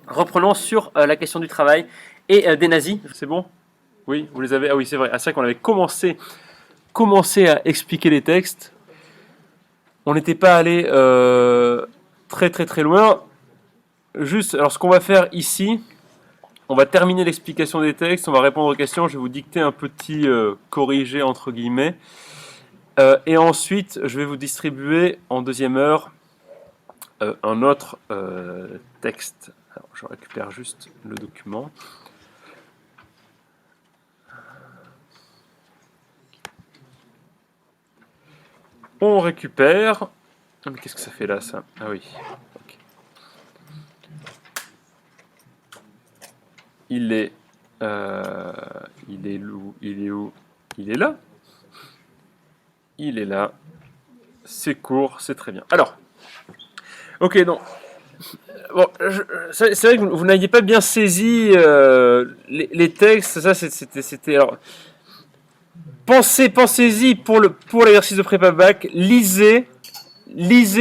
reprenons sur la question du travail et des nazis. C'est bon? Oui, vous les avez. Ah oui, c'est vrai. Ah, c'est vrai qu'on avait commencé à expliquer les textes. On n'était pas allé très très très loin. Juste, alors ce qu'on va faire ici, on va terminer l'explication des textes, on va répondre aux questions, je vais vous dicter un petit corrigé entre guillemets. Et ensuite, je vais vous distribuer en deuxième heure un autre texte. Alors, je récupère juste le document. On récupère. Ah, mais qu'est-ce que ça fait là, ça? Ah oui. Okay. Il est où? Il est où? Il est là. Il est là. C'est court, c'est très bien. Alors, ok, donc bon, c'est vrai que vous n'aviez pas bien saisi les textes. Ça, c'était. Alors, pensez-y pour l'exercice de prépa bac. Lisez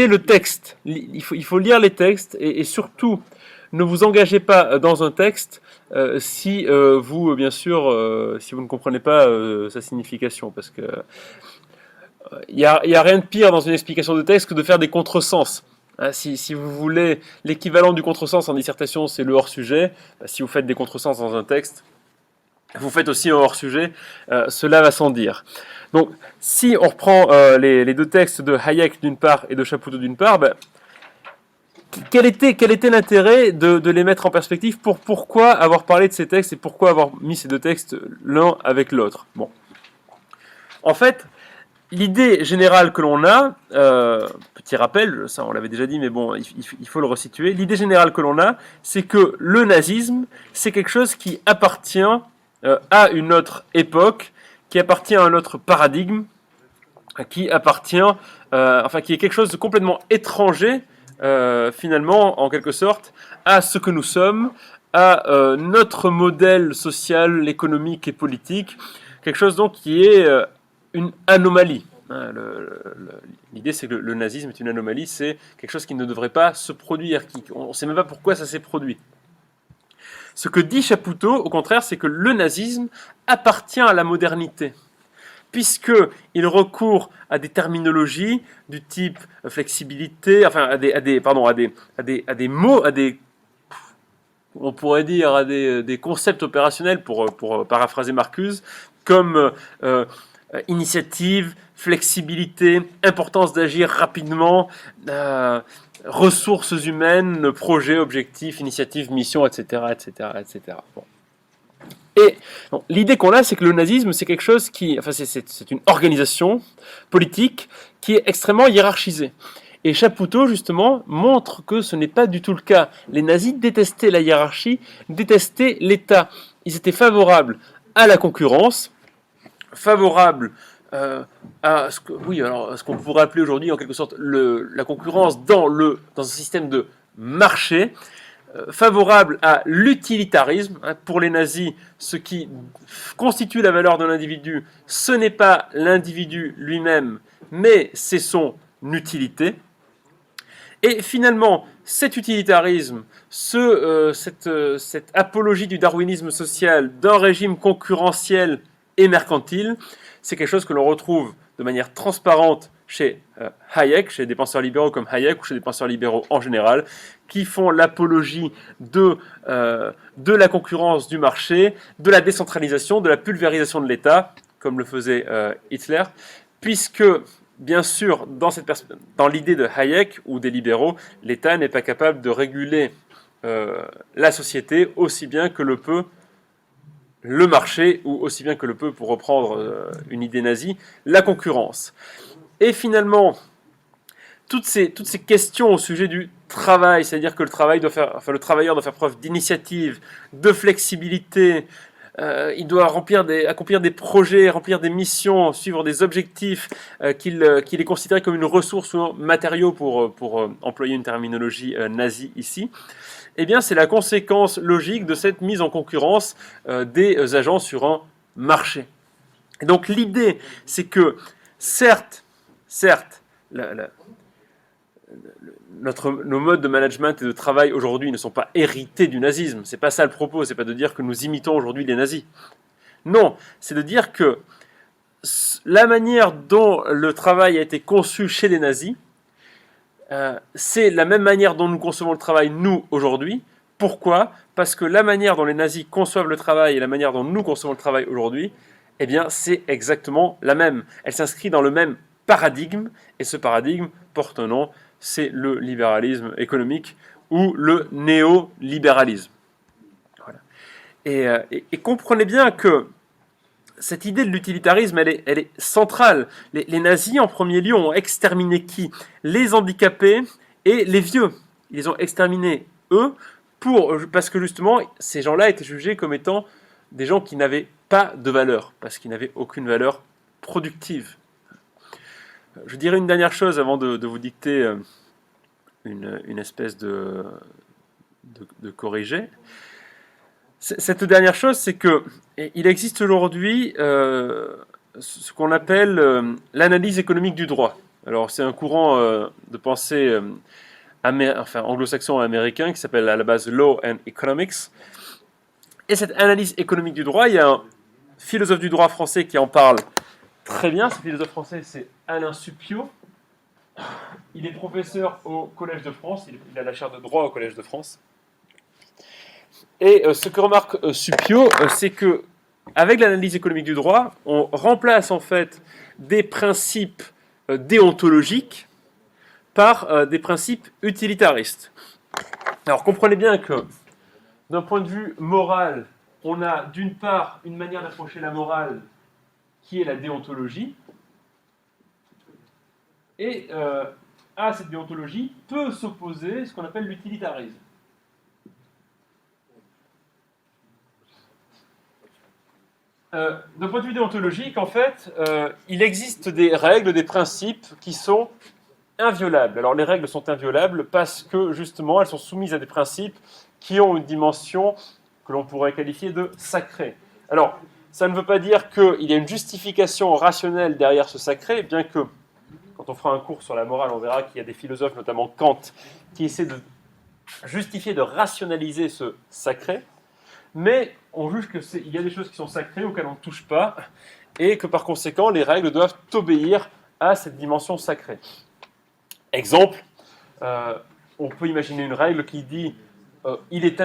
le texte. Il faut lire les textes et surtout ne vous engagez pas dans un texte si vous, bien sûr, si vous ne comprenez pas sa signification, parce que il y a rien de pire dans une explication de texte que de faire des contresens. Si vous voulez l'équivalent du contresens en dissertation, c'est le hors-sujet. Si vous faites des contresens dans un texte, vous faites aussi un hors-sujet. Cela va sans dire. Donc, si on reprend les deux textes de Hayek d'une part et de Chapoutot d'une part, quel était l'intérêt de les mettre en perspective? Pourquoi avoir parlé de ces textes et pourquoi avoir mis ces deux textes l'un avec l'autre? Bon. En fait, l'idée générale que l'on a, petit rappel, ça on l'avait déjà dit, mais bon, il faut le resituer. L'idée générale que l'on a, c'est que le nazisme, c'est quelque chose qui appartient à une autre époque, qui appartient à un autre paradigme, qui appartient, qui est quelque chose de complètement étranger, finalement, en quelque sorte, à ce que nous sommes, à notre modèle social, économique et politique, quelque chose donc qui est une anomalie. L'idée, c'est que le nazisme est une anomalie, c'est quelque chose qui ne devrait pas se produire, on ne sait même pas pourquoi ça s'est produit. Ce que dit Chapoutot, au contraire, c'est que le nazisme appartient à la modernité, puisqu'il recourt à des terminologies du type flexibilité, enfin à des mots, on pourrait dire à des concepts opérationnels, pour paraphraser Marcuse, comme initiative, flexibilité, importance d'agir rapidement, ressources humaines, projet, objectif, initiative, mission, etc. etc., etc. Bon. Et l'idée qu'on a, c'est que le nazisme, c'est quelque chose c'est une organisation politique qui est extrêmement hiérarchisée. Et Chapoutot, justement, montre que ce n'est pas du tout le cas. Les nazis détestaient la hiérarchie, détestaient l'État. Ils étaient favorables à la concurrence, favorables à ce qu'on pourrait appeler aujourd'hui, en quelque sorte, la concurrence dans un système de marché, favorable à l'utilitarisme. Pour les nazis, ce qui constitue la valeur de l'individu, ce n'est pas l'individu lui-même, mais c'est son utilité. Et finalement, cet utilitarisme, cette apologie du darwinisme social, d'un régime concurrentiel et mercantile, c'est quelque chose que l'on retrouve de manière transparente chez Hayek, chez des penseurs libéraux comme Hayek ou chez des penseurs libéraux en général, qui font l'apologie de la concurrence du marché, de la décentralisation, de la pulvérisation de l'État, comme le faisait Hitler, puisque, bien sûr, dans l'idée de Hayek ou des libéraux, l'État n'est pas capable de réguler la société aussi bien que le peut le marché, ou aussi bien que le peut, pour reprendre une idée nazie, la concurrence. Et finalement, toutes ces questions au sujet du travail, c'est-à-dire que le travailleur doit faire preuve d'initiative, de flexibilité, il doit accomplir des projets, remplir des missions, suivre des objectifs, qu'il est considéré comme une ressource ou un matériau, pour employer une terminologie nazie ici. Eh bien, c'est la conséquence logique de cette mise en concurrence des agents sur un marché. Et donc l'idée, c'est que certes, nos modes de management et de travail aujourd'hui ne sont pas hérités du nazisme. C'est pas ça le propos, c'est pas de dire que nous imitons aujourd'hui les nazis. Non, c'est de dire que la manière dont le travail a été conçu chez les nazis, c'est la même manière dont nous concevons le travail, nous, aujourd'hui. Pourquoi? Parce que la manière dont les nazis conçoivent le travail et la manière dont nous concevons le travail aujourd'hui, eh bien, c'est exactement la même. Elle s'inscrit dans le même paradigme, et ce paradigme porte un nom, c'est le libéralisme économique ou le néolibéralisme. Voilà. Et comprenez bien que cette idée de l'utilitarisme, elle est centrale. Les nazis, en premier lieu, ont exterminé qui? Les handicapés et les vieux. Ils les ont exterminés, eux, parce que justement, ces gens-là étaient jugés comme étant des gens qui n'avaient pas de valeur, parce qu'ils n'avaient aucune valeur productive. Je dirais une dernière chose avant de vous dicter une espèce de corrigé. Cette dernière chose, c'est que il existe aujourd'hui ce qu'on appelle l'analyse économique du droit. Alors, c'est un courant de pensée anglo-saxon et américain qui s'appelle à la base Law and Economics. Et cette analyse économique du droit, il y a un philosophe du droit français qui en parle très bien. Ce philosophe français, c'est Alain Supiot. Il est professeur au Collège de France. Il a la chaire de droit au Collège de France. Et ce que remarque Supiot, c'est que avec l'analyse économique du droit, on remplace en fait des principes déontologiques par des principes utilitaristes. Alors comprenez bien que d'un point de vue moral, on a d'une part une manière d'approcher la morale qui est la déontologie, et à cette déontologie peut s'opposer ce qu'on appelle l'utilitarisme. D'un point de vue déontologique, en fait, il existe des règles, des principes qui sont inviolables. Alors les règles sont inviolables parce que justement elles sont soumises à des principes qui ont une dimension que l'on pourrait qualifier de sacrée. Alors ça ne veut pas dire qu'il y a une justification rationnelle derrière ce sacré, bien que quand on fera un cours sur la morale, on verra qu'il y a des philosophes, notamment Kant, qui essaient de justifier, de rationaliser ce sacré. Mais on juge qu'il y a des choses qui sont sacrées auxquelles on ne touche pas, et que par conséquent, les règles doivent obéir à cette dimension sacrée. Exemple, on peut imaginer une règle qui dit il est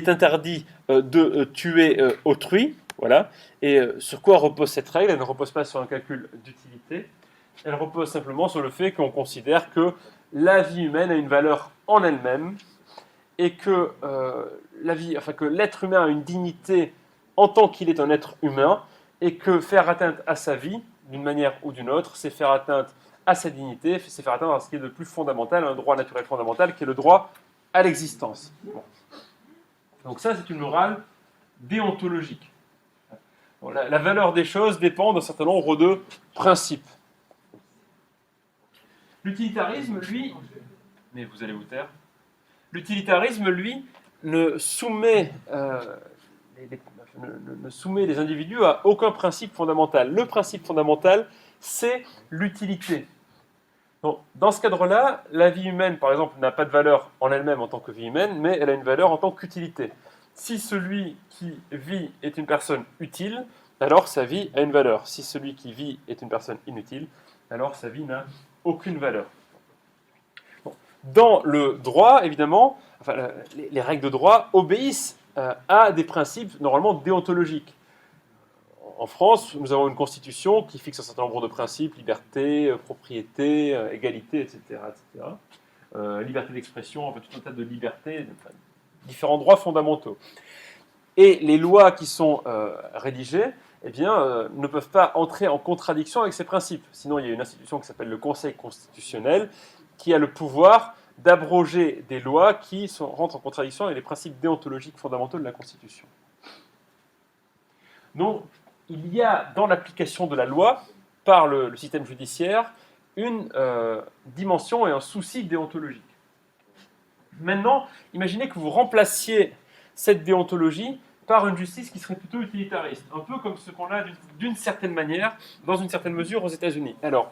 interdit de tuer autrui, voilà. Et sur quoi repose cette règle? Elle ne repose pas sur un calcul d'utilité, elle repose simplement sur le fait qu'on considère que la vie humaine a une valeur en elle-même, et que que l'être humain a une dignité en tant qu'il est un être humain, et que faire atteinte à sa vie, d'une manière ou d'une autre, c'est faire atteinte à sa dignité, c'est faire atteinte à ce qui est de plus fondamental, un droit naturel fondamental, qui est le droit à l'existence. Bon. Donc ça, c'est une morale déontologique. Bon, la valeur des choses dépend d'un certain nombre de principes. L'utilitarisme, lui... Mais vous allez vous taire. L'utilitarisme, lui, ne soumet les individus à aucun principe fondamental. Le principe fondamental, c'est l'utilité. Donc, dans ce cadre-là, la vie humaine, par exemple, n'a pas de valeur en elle-même en tant que vie humaine, mais elle a une valeur en tant qu'utilité. Si celui qui vit est une personne utile, alors sa vie a une valeur. Si celui qui vit est une personne inutile, alors sa vie n'a aucune valeur. Dans le droit, évidemment, les règles de droit obéissent à des principes normalement déontologiques. En France, nous avons une constitution qui fixe un certain nombre de principes, liberté, propriété, égalité, etc. Liberté d'expression, tout un tas de libertés, différents droits fondamentaux. Et les lois qui sont rédigées ne peuvent pas entrer en contradiction avec ces principes. Sinon, il y a une institution qui s'appelle le Conseil constitutionnel, qui a le pouvoir d'abroger des lois qui rentrent en contradiction avec les principes déontologiques fondamentaux de la Constitution. Donc, il y a dans l'application de la loi, par le système judiciaire, une dimension et un souci déontologique. Maintenant, imaginez que vous remplaciez cette déontologie par une justice qui serait plutôt utilitariste, un peu comme ce qu'on a d'une certaine manière, dans une certaine mesure aux États-Unis. Alors,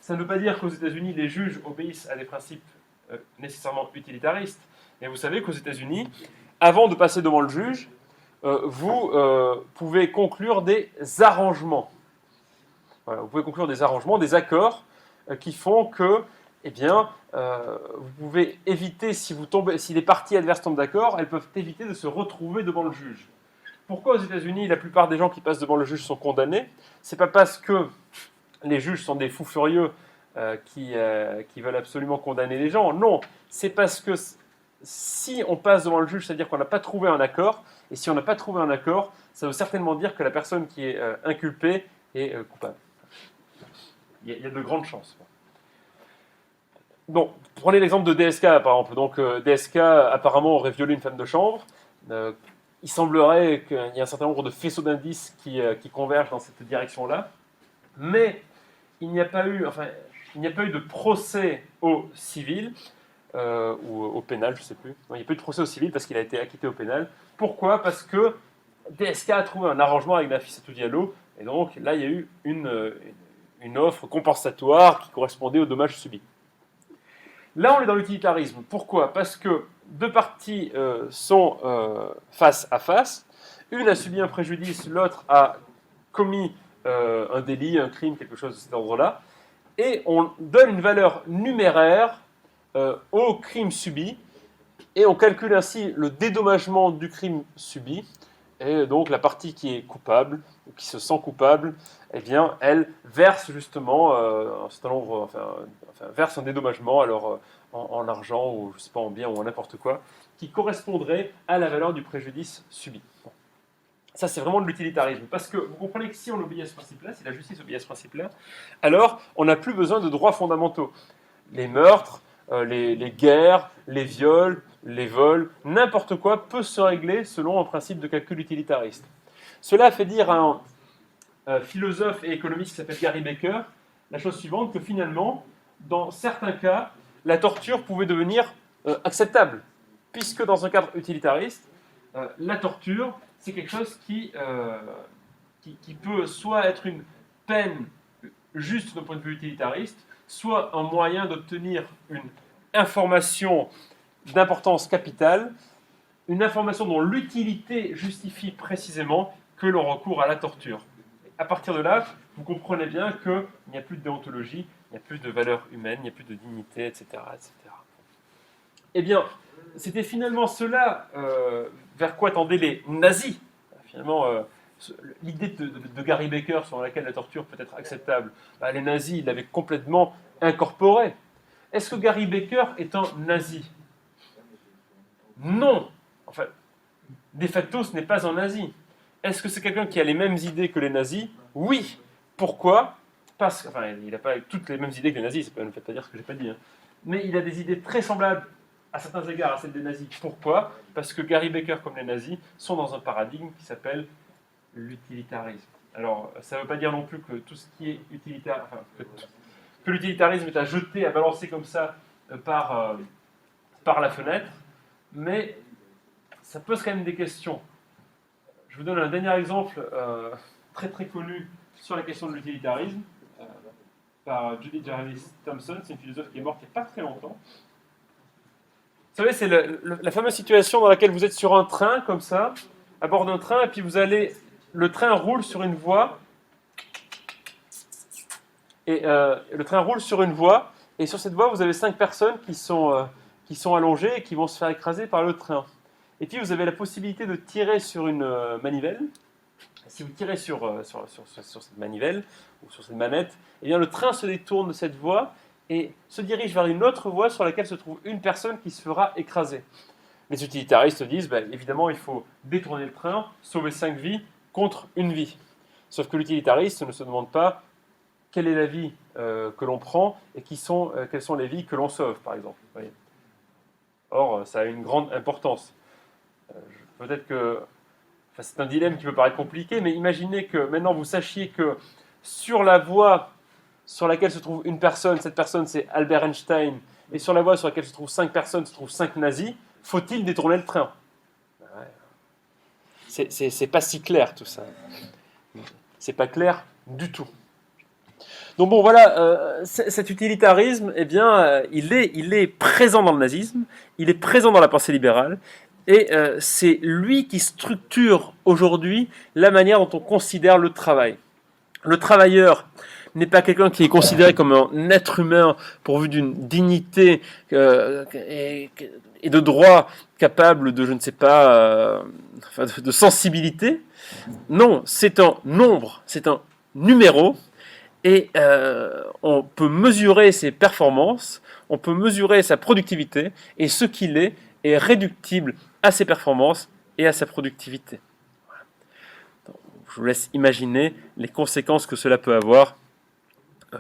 ça ne veut pas dire qu'aux États-Unis, les juges obéissent à des principes nécessairement utilitaristes. Mais vous savez qu'aux États-Unis, avant de passer devant le juge, vous pouvez conclure des arrangements. Voilà, vous pouvez conclure des arrangements, des accords qui font que, eh bien, vous pouvez éviter, si les parties adverses tombent d'accord, elles peuvent éviter de se retrouver devant le juge. Pourquoi aux États-Unis, la plupart des gens qui passent devant le juge sont condamnés? C'est pas parce que les juges sont des fous furieux qui veulent absolument condamner les gens. Non, c'est parce que si on passe devant le juge, c'est-à-dire qu'on n'a pas trouvé un accord, et si on n'a pas trouvé un accord, ça veut certainement dire que la personne qui est inculpée est coupable. Il y a de grandes chances. Donc, prenez l'exemple de DSK, par exemple. Donc, DSK, apparemment, aurait violé une femme de chambre. Il semblerait qu'il y ait un certain nombre de faisceaux d'indices qui convergent dans cette direction-là. Mais il n'y a pas eu de procès au civil, ou au pénal, je ne sais plus. Non, il n'y a pas eu de procès au civil parce qu'il a été acquitté au pénal. Pourquoi? Parce que DSK a trouvé un arrangement avec Nafissatou Diallo, et donc là, il y a eu une offre compensatoire qui correspondait aux dommages subis. Là, on est dans l'utilitarisme. Pourquoi? Parce que deux parties sont face à face. Une a subi un préjudice, l'autre a commis un délit, un crime, quelque chose de cet ordre-là. Et on donne une valeur numéraire au crime subi. Et on calcule ainsi le dédommagement du crime subi. Et donc la partie qui est coupable, ou qui se sent coupable, eh bien, elle verse justement un certain nombre, verse un dédommagement, alors en argent, ou je sais pas, en bien, ou en n'importe quoi, qui correspondrait à la valeur du préjudice subi. Bon. Ça, c'est vraiment de l'utilitarisme. Parce que vous comprenez que si on obéit à ce principe-là, si la justice obéit à ce principe-là, alors on n'a plus besoin de droits fondamentaux. Les meurtres, les guerres, les viols, les vols, n'importe quoi peut se régler selon un principe de calcul utilitariste. Cela fait dire à un philosophe et économiste qui s'appelle Gary Becker la chose suivante, que finalement, dans certains cas, la torture pouvait devenir acceptable, puisque dans un cadre utilitariste, la torture, c'est quelque chose qui peut soit être une peine juste d'un point de vue utilitariste, soit un moyen d'obtenir une information d'importance capitale, une information dont l'utilité justifie précisément que l'on recourt à la torture. À partir de là, vous comprenez bien qu'il n'y a plus de déontologie, il n'y a plus de valeur humaine, il n'y a plus de dignité, etc. etc. Eh bien, c'était finalement cela vers quoi tendaient les nazis. Finalement, l'idée de Gary Becker sur laquelle la torture peut être acceptable, les nazis l'avaient complètement incorporée. Est-ce que Gary Becker est un nazi? Non. Enfin, de facto, ce n'est pas un nazi. Est-ce que c'est quelqu'un qui a les mêmes idées que les nazis? Oui. Pourquoi? Parce que, enfin, il n'a pas toutes les mêmes idées que les nazis, ne faites pas dire ce que je n'ai pas dit. Hein. Mais il a des idées très semblables à certains égards à celles des nazis. Pourquoi? Parce que Gary Becker, comme les nazis, sont dans un paradigme qui s'appelle l'utilitarisme. Alors, ça ne veut pas dire non plus que tout ce qui est utilitaire, enfin, que l'utilitarisme est à jeter, à balancer comme ça par la fenêtre, mais ça pose quand même des questions. Je vous donne un dernier exemple très très connu sur la question de l'utilitarisme par Judith Jarvis Thomson. C'est une philosophe qui est morte il n'y a pas très longtemps. Vous savez, c'est la fameuse situation dans laquelle vous êtes sur un train, comme ça, à bord d'un train, et puis le train roule sur une voie, et le train roule sur une voie, et sur cette voie, vous avez 5 personnes qui sont allongées et qui vont se faire écraser par le train. Et puis vous avez la possibilité de tirer sur une manivelle. Si vous tirez sur cette manivelle ou sur cette manette, eh bien le train se détourne de cette voie et se dirige vers une autre voie sur laquelle se trouve une personne qui se fera écraser. Les utilitaristes disent, évidemment, il faut détourner le train, sauver 5 vies contre une vie. Sauf que l'utilitariste ne se demande pas quelle est la vie que l'on prend et quelles sont les vies que l'on sauve, par exemple. Vous voyez. Or, ça a une grande importance. Peut-être que c'est un dilemme qui peut paraître compliqué, mais imaginez que maintenant vous sachiez que sur la voie sur laquelle se trouve une personne, cette personne c'est Albert Einstein, et sur la voie sur laquelle se trouvent 5 personnes, se trouvent 5 nazis, faut-il détourner le train? C'est pas si clair tout ça. C'est pas clair du tout. Donc bon, voilà, cet utilitarisme, eh bien, il est présent dans le nazisme, il est présent dans la pensée libérale, et c'est lui qui structure aujourd'hui la manière dont on considère le travail. Le travailleur n'est pas quelqu'un qui est considéré comme un être humain pourvu d'une dignité et de droits capables de, je ne sais pas, de sensibilité. Non, c'est un nombre, c'est un numéro, et on peut mesurer ses performances, on peut mesurer sa productivité, et ce qu'il est réductible à ses performances et à sa productivité. Je vous laisse imaginer les conséquences que cela peut avoir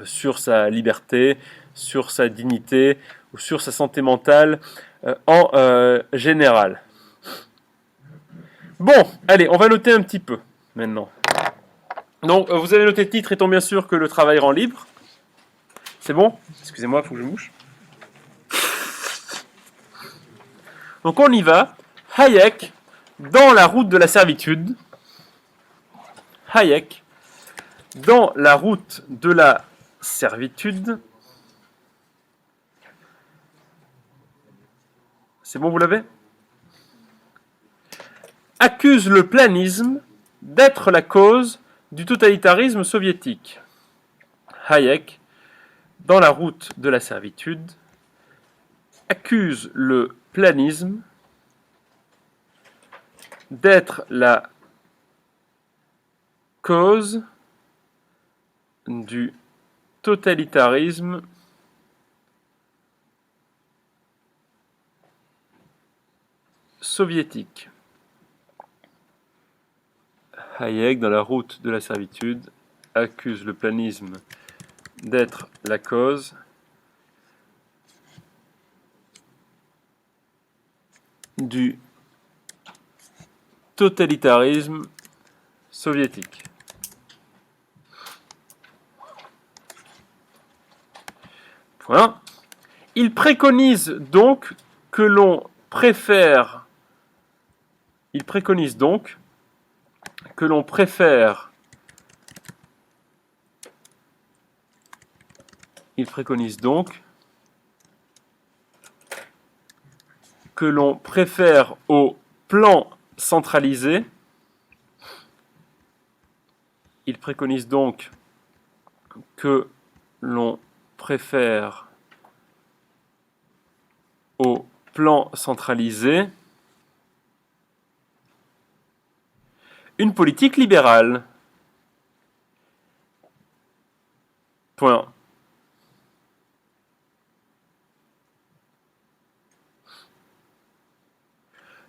sur sa liberté, sur sa dignité ou sur sa santé mentale en général. Bon, allez, on va noter un petit peu maintenant. Donc, vous avez noté le titre étant bien sûr que le travail rend libre. C'est bon? Excusez-moi, il faut que je mouche. Donc, on y va. Hayek, dans la route de la servitude. Hayek, dans la route de la servitude. C'est bon, vous l'avez? Accuse le planisme d'être la cause du totalitarisme soviétique. Hayek, dans la route de la servitude, accuse le planisme d'être la cause du totalitarisme soviétique. Hayek, dans la route de la servitude, accuse le planisme d'être la cause du totalitarisme soviétique. Voilà. Il préconise donc que l'on préfère au plan centralisé. Il préconise donc que l'on préfère au plan centralisé une politique libérale. Point.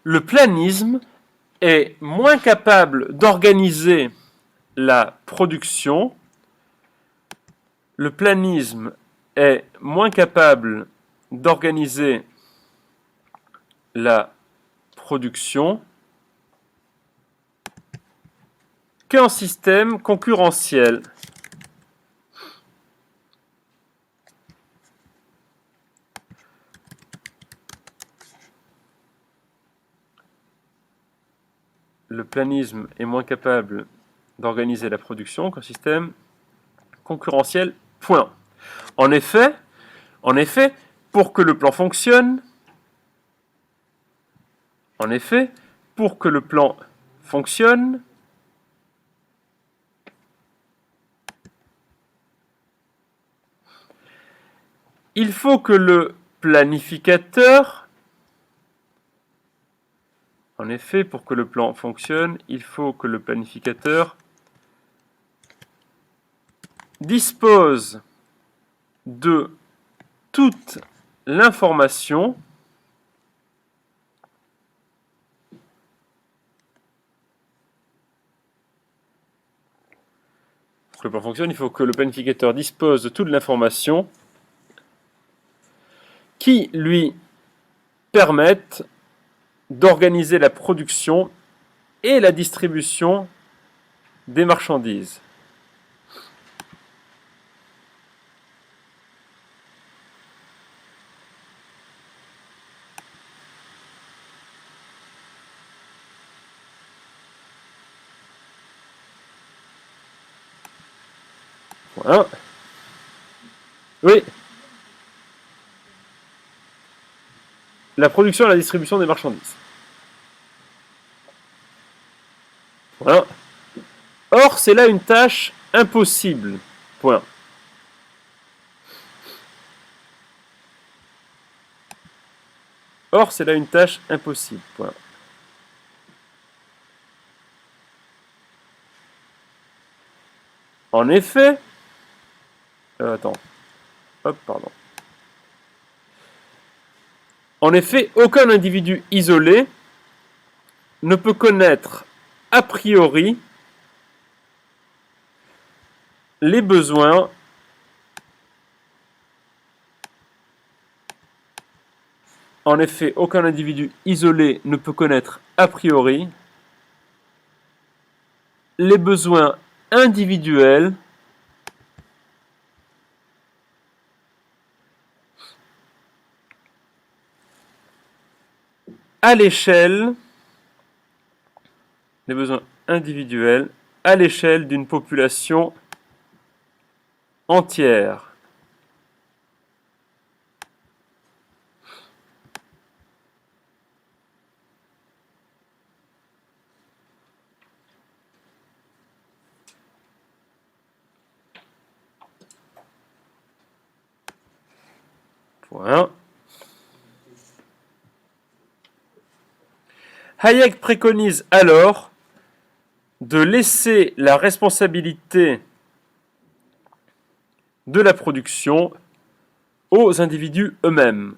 Le planisme est moins capable d'organiser la production. Le planisme est moins capable d'organiser la production qu'un système concurrentiel. Le planisme est moins capable d'organiser la production qu'un système concurrentiel. Point. En effet, pour que le plan fonctionne, il faut que le planificateur dispose de toute l'information qui lui permettent d'organiser la production et la distribution des marchandises. Voilà. Oui. La production et la distribution des marchandises. Voilà. Or, c'est là une tâche impossible. Point. Or, c'est là une tâche impossible. Point. En effet, attends. Hop, pardon. En effet, aucun individu isolé ne peut connaître a priori les besoins En effet, aucun individu isolé ne peut connaître a priori les besoins individuels à l'échelle les besoins individuels à l'échelle d'une population entière. Point. Hayek préconise alors de laisser la responsabilité de la production aux individus eux-mêmes.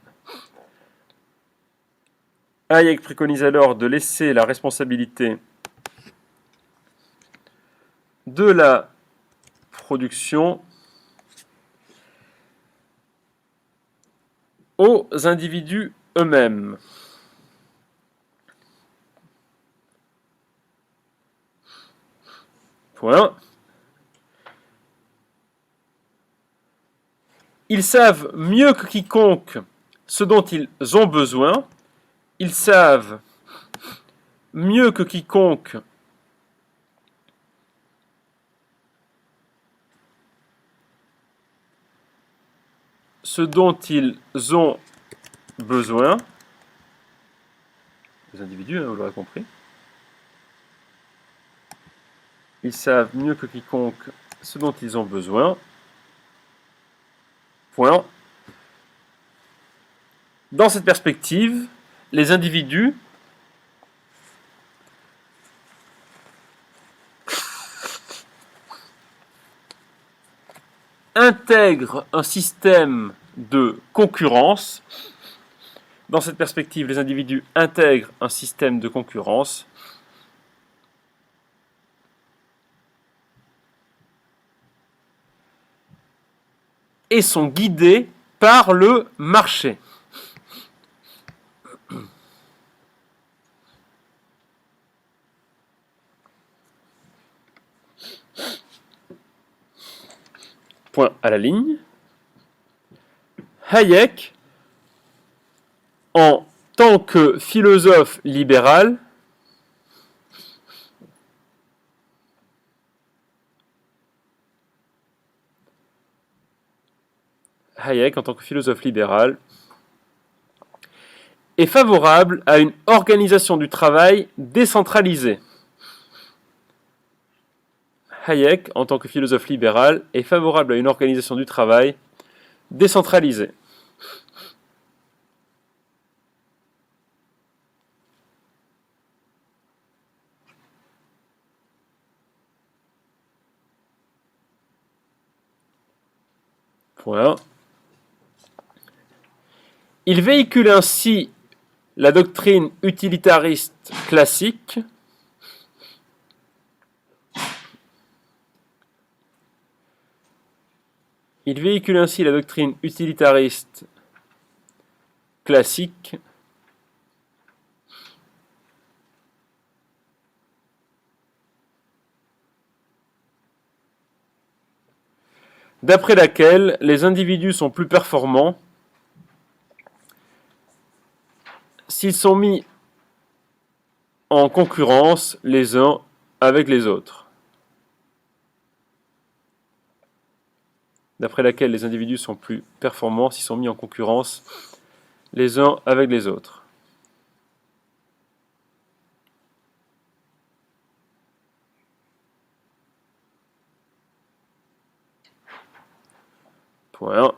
Hayek préconise alors de laisser la responsabilité de la production aux individus eux-mêmes. Point. Ils savent mieux que quiconque ce dont ils ont besoin. Ils savent mieux que quiconque ce dont ils ont besoin. Les individus, vous l'aurez compris. Ils savent mieux que quiconque ce dont ils ont besoin. Point. Dans cette perspective, les individus intègrent un système de concurrence. Dans cette perspective, les individus intègrent un système de concurrence et sont guidés par le marché. Point à la ligne. Hayek, en tant que philosophe libéral, est favorable à une organisation du travail décentralisée. Hayek, en tant que philosophe libéral, est favorable à une organisation du travail décentralisée. Point. Il véhicule ainsi la doctrine utilitariste classique d'après laquelle les individus sont plus performants s'ils sont mis en concurrence les uns avec les autres. d'après laquelle les individus sont plus performants s'ils sont mis en concurrence les uns avec les autres. Point 1.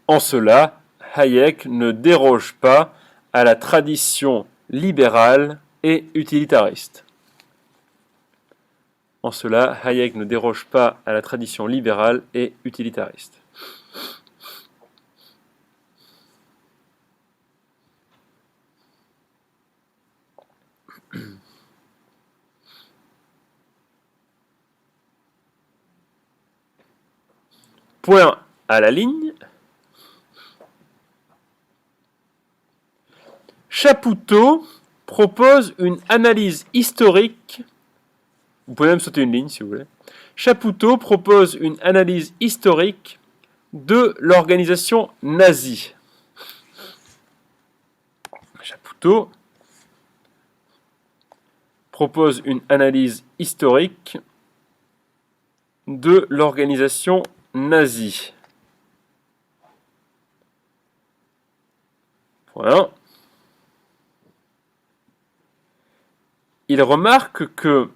En cela, Hayek ne déroge pas à la tradition libérale et utilitariste. En cela, Hayek ne déroge pas à la tradition libérale et utilitariste. Point à la ligne. Chapoutot propose une analyse historique. Vous pouvez même sauter une ligne si vous voulez. Chapoutot propose une analyse historique de l'organisation nazie. Chapoutot propose une analyse historique de l'organisation nazie. Voilà. Il remarque que,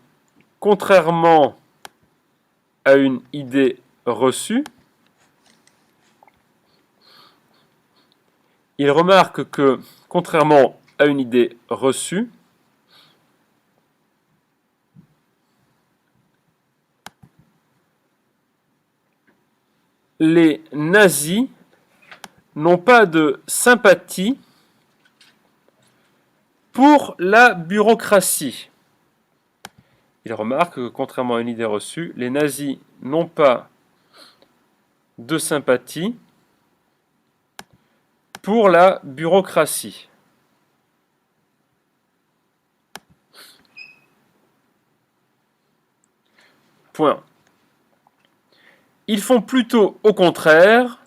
contrairement à une idée reçue, les nazis n'ont pas de sympathie pour la bureaucratie. Il remarque que, contrairement à une idée reçue, les nazis n'ont pas de sympathie pour la bureaucratie. Point. Ils font plutôt au contraire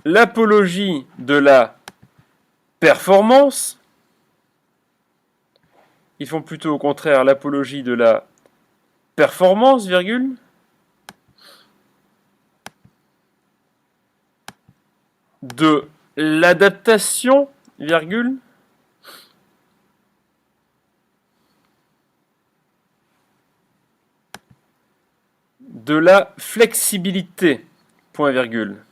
l'apologie de la performance. Ils font plutôt au contraire l'apologie de la performance, virgule, de l'adaptation, virgule, de la flexibilité, point virgule.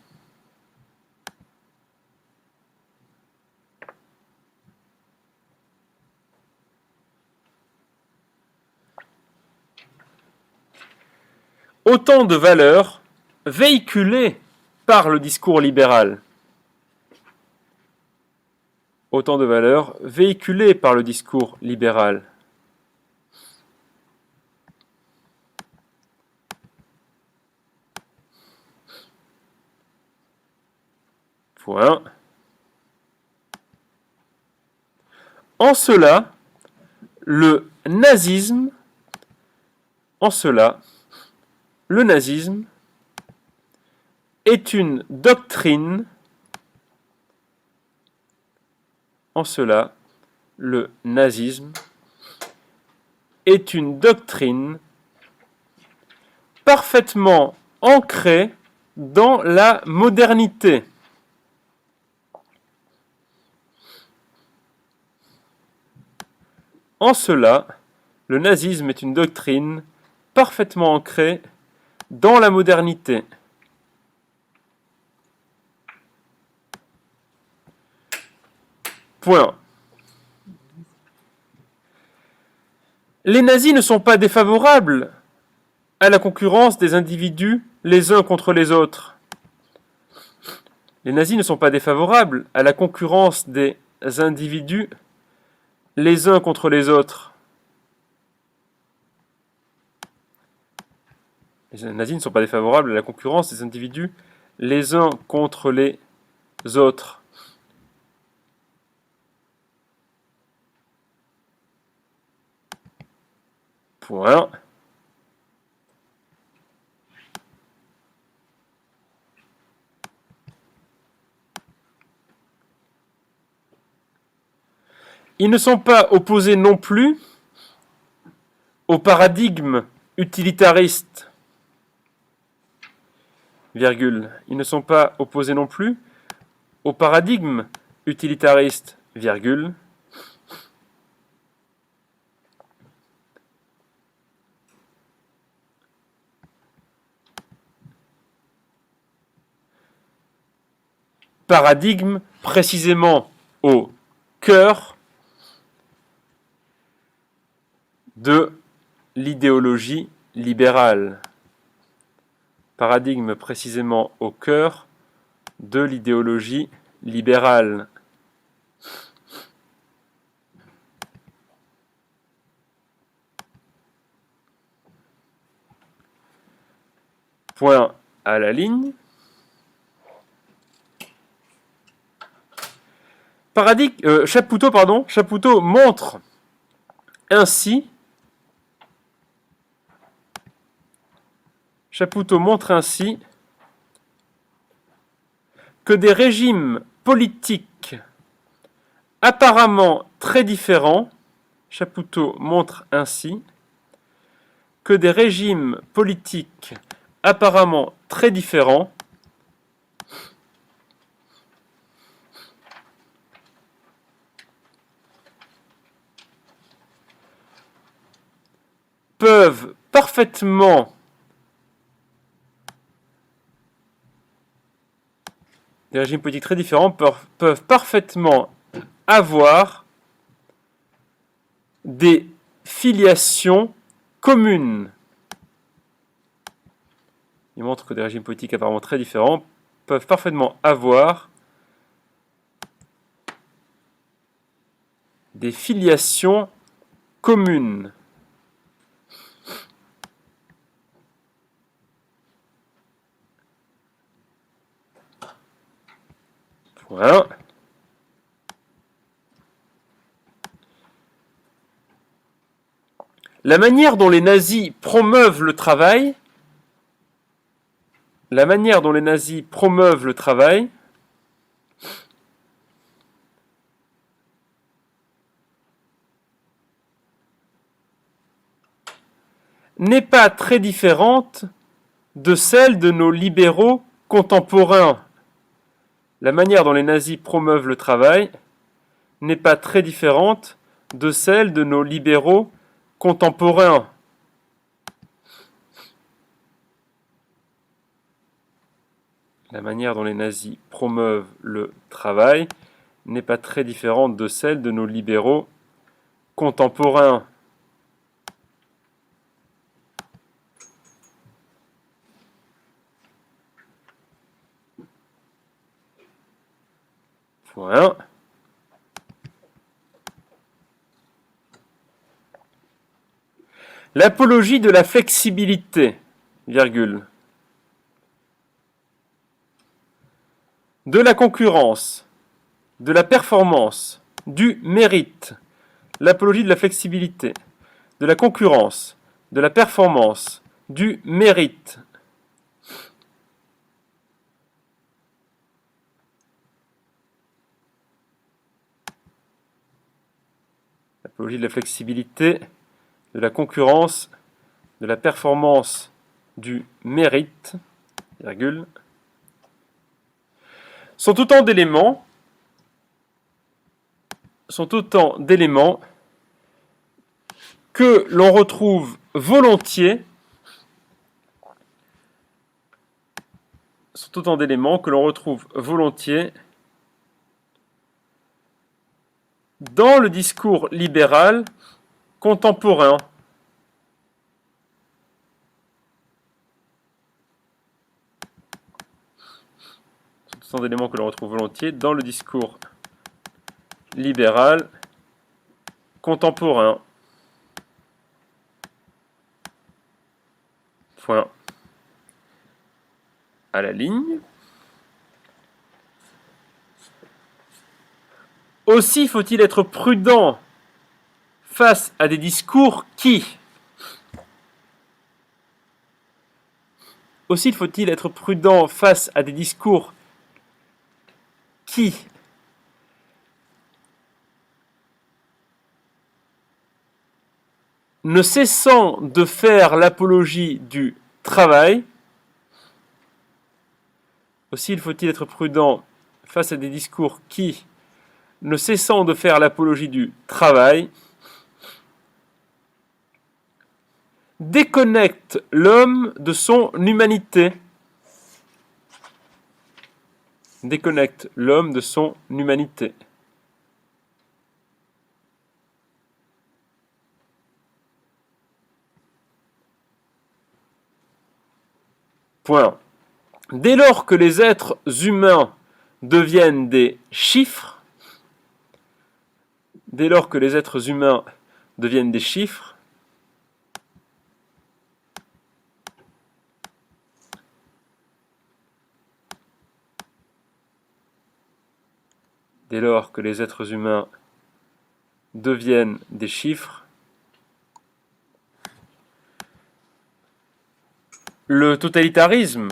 Autant de valeurs véhiculées par le discours libéral. Autant de valeurs véhiculées par le discours libéral. Point. En cela, le nazisme est une doctrine. En cela, le nazisme est une doctrine parfaitement ancrée dans la modernité. En cela, le nazisme est une doctrine parfaitement ancrée dans la modernité. Point. Les nazis ne sont pas défavorables à la concurrence des individus les uns contre les autres. Les nazis ne sont pas défavorables à la concurrence des individus les uns contre les autres. Les nazis ne sont pas défavorables à la concurrence des individus les uns contre les autres. Point. Ils ne sont pas opposés non plus au paradigme utilitariste, virgule. Ils ne sont pas opposés non plus au paradigme utilitariste, virgule. Paradigme précisément au cœur de l'idéologie libérale. Paradigme précisément au cœur de l'idéologie libérale. Point à la ligne. Chapoutot montre ainsi que des régimes politiques apparemment très différents, Chapoutot montre ainsi que des régimes politiques apparemment très différents peuvent parfaitement avoir des filiations communes. Il montre que des régimes politiques apparemment très différents peuvent parfaitement avoir des filiations communes. Point. La manière dont les nazis promeuvent le travail, n'est pas très différente de celle de nos libéraux contemporains. La manière dont les nazis promeuvent le travail n'est pas très différente de celle de nos libéraux contemporains. La manière dont les nazis promeuvent le travail n'est pas très différente de celle de nos libéraux contemporains. Point. L'apologie de la flexibilité, virgule, de la concurrence, de la performance, du mérite. L'apologie de la flexibilité, de la concurrence, de la performance, du mérite. L'apologie de la flexibilité, de la concurrence, de la performance, du mérite, virgule, sont autant d'éléments que l'on retrouve volontiers dans le discours libéral contemporain. Ce sont d'éléments que l'on retrouve volontiers dans le discours libéral contemporain. Point à la ligne. Aussi faut-il être prudent face à des discours qui ne cessant de faire l'apologie du travail. Aussi, il faut-il être prudent face à des discours qui, ne cessant de faire l'apologie du travail, déconnectent l'homme de son humanité. Déconnecte l'homme de son humanité. Point. Dès lors que les êtres humains deviennent des chiffres, dès lors que les êtres humains deviennent des chiffres, dès lors que les êtres humains deviennent des chiffres, le totalitarisme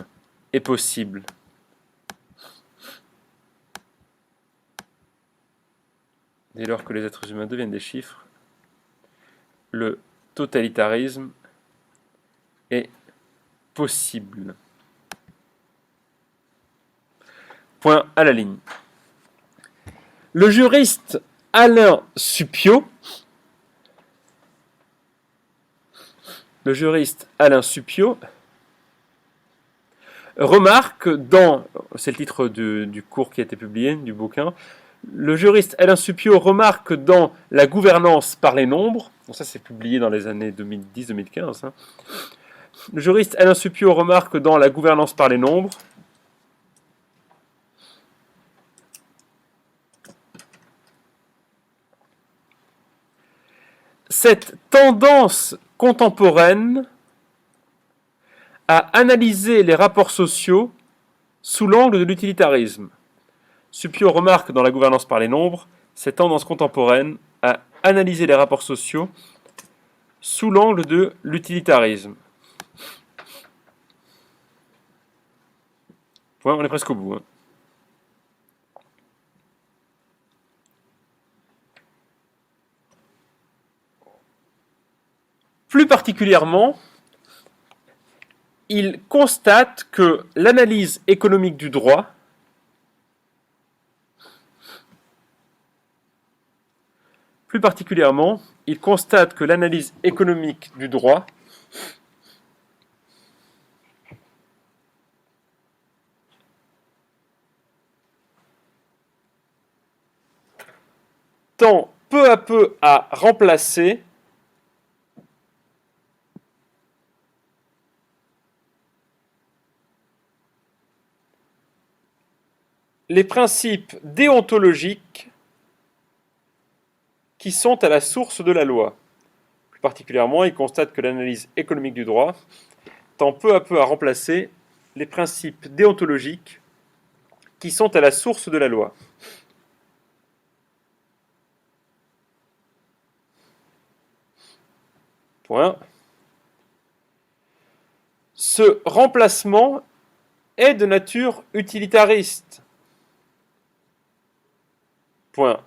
est possible. Dès lors que les êtres humains deviennent des chiffres, le totalitarisme est possible. Point à la ligne. Le juriste Alain Suppiot, remarque dans, c'est le titre du cours qui a été publié, du bouquin, le juriste Alain Suppiot remarque dans La gouvernance par les nombres, bon ça c'est publié dans les années 2010-2015, hein. Le juriste Alain Suppiot remarque dans La gouvernance par les nombres cette tendance contemporaine à analyser les rapports sociaux sous l'angle de l'utilitarisme. Suppiot remarque dans La gouvernance par les nombres cette tendance contemporaine à analyser les rapports sociaux sous l'angle de l'utilitarisme. Point, on est presque au bout. Hein. Plus particulièrement, il constate que l'analyse économique du droit tend peu à peu à remplacer les principes déontologiques qui sont à la source de la loi. Plus particulièrement, il constate que l'analyse économique du droit tend peu à peu à remplacer les principes déontologiques qui sont à la source de la loi. Point. Ce remplacement est de nature utilitariste. Point.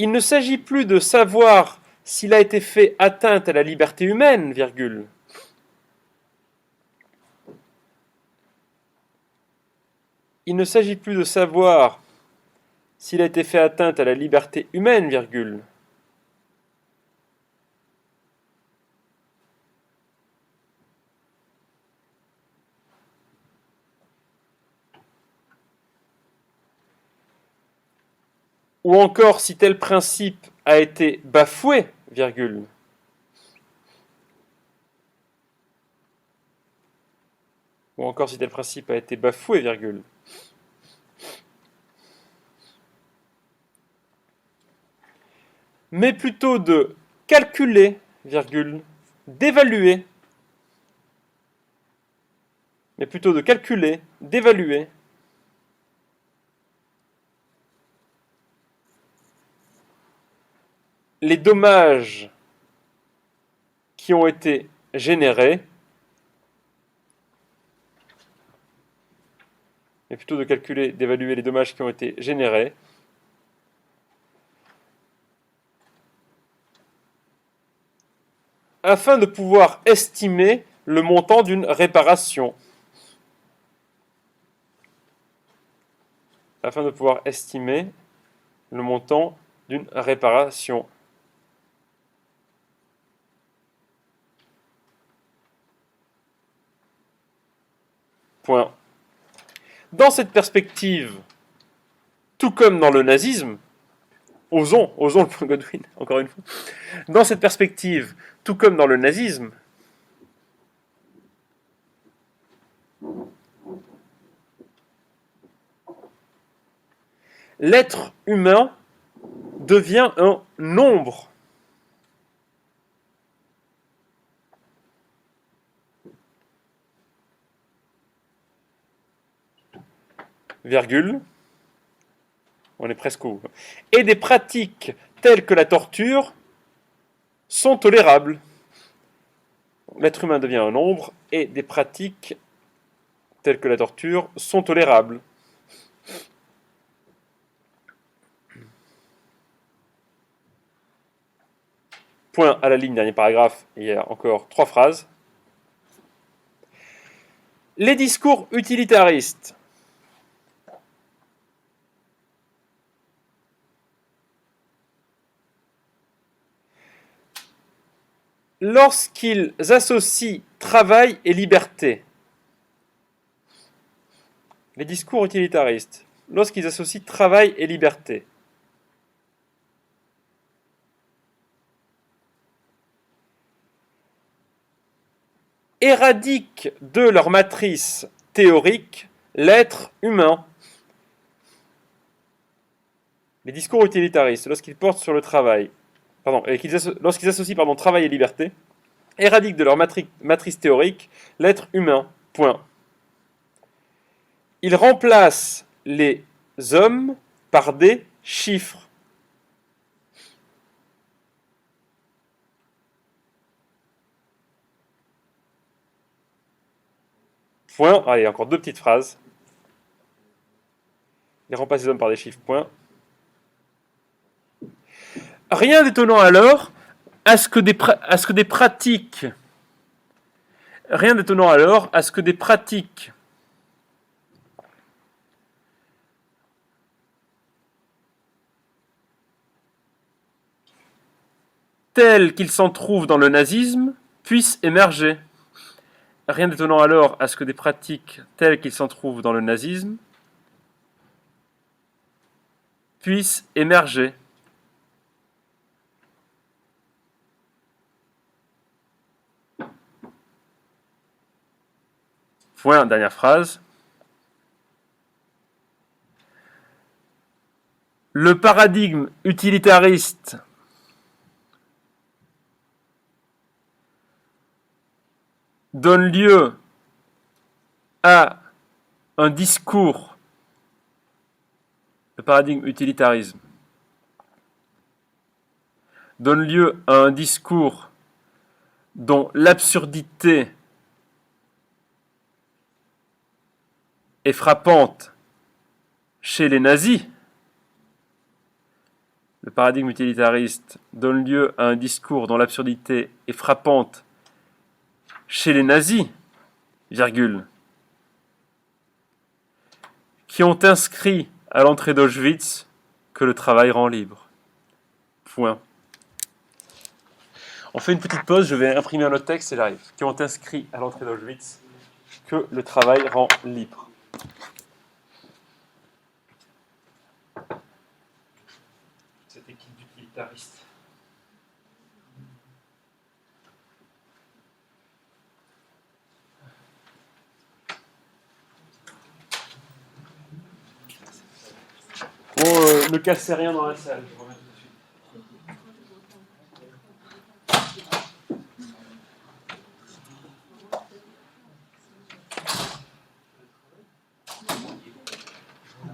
Il ne s'agit plus de savoir s'il a été fait atteinte à la liberté humaine, virgule. Il ne s'agit plus de savoir s'il a été fait atteinte à la liberté humaine, virgule. Ou encore si tel principe a été bafoué, virgule. Ou encore si tel principe a été bafoué, virgule. Mais plutôt de calculer, virgule, d'évaluer. Mais plutôt de calculer, d'évaluer. Les dommages qui ont été générés mais plutôt de calculer, d'évaluer les dommages qui ont été générés. Afin de pouvoir estimer le montant d'une réparation. Afin de pouvoir estimer le montant d'une réparation. Point. Dans cette perspective, tout comme dans le nazisme, osons le point Godwin, encore une fois, dans cette perspective, tout comme dans le nazisme, l'être humain devient un nombre. Virgule. On est presque au. Et des pratiques telles que la torture sont tolérables. L'être humain devient un nombre et des pratiques telles que la torture sont tolérables. Point à la ligne, dernier paragraphe, il y a encore 3 phrases. Les discours utilitaristes. Lorsqu'ils associent travail et liberté. Les discours utilitaristes. Lorsqu'ils associent travail et liberté. Éradiquent de leur matrice théorique l'être humain. Les discours utilitaristes, lorsqu'ils portent sur le travail, lorsqu'ils associent travail et liberté, éradiquent de leur matrice théorique l'être humain. Point. Ils remplacent les hommes par des chiffres. Point. Allez, encore 2 petites phrases. Ils remplacent les hommes par des chiffres. Point. Rien d'étonnant alors à ce que des pratiques. Rien d'étonnant alors à ce que des pratiques tels qu'ils s'en trouvent dans le nazisme puissent émerger. Rien d'étonnant alors à ce que des pratiques telles qu'ils s'en trouvent dans le nazisme puissent émerger. Point, dernière phrase. Le paradigme utilitariste donne lieu à un discours, le paradigme utilitarisme donne lieu à un discours dont l'absurdité est frappante chez les nazis. Le paradigme utilitariste donne lieu à un discours dont l'absurdité est frappante chez les nazis, virgule, qui ont inscrit à l'entrée d'Auschwitz que le travail rend libre. Point. On fait une petite pause, je vais imprimer un autre texte et j'arrive. Qui ont inscrit à l'entrée d'Auschwitz que le travail rend libre. Cette équipe d'utilitaristes. Bon, ne cassez rien dans la salle. Je remets tout de suite.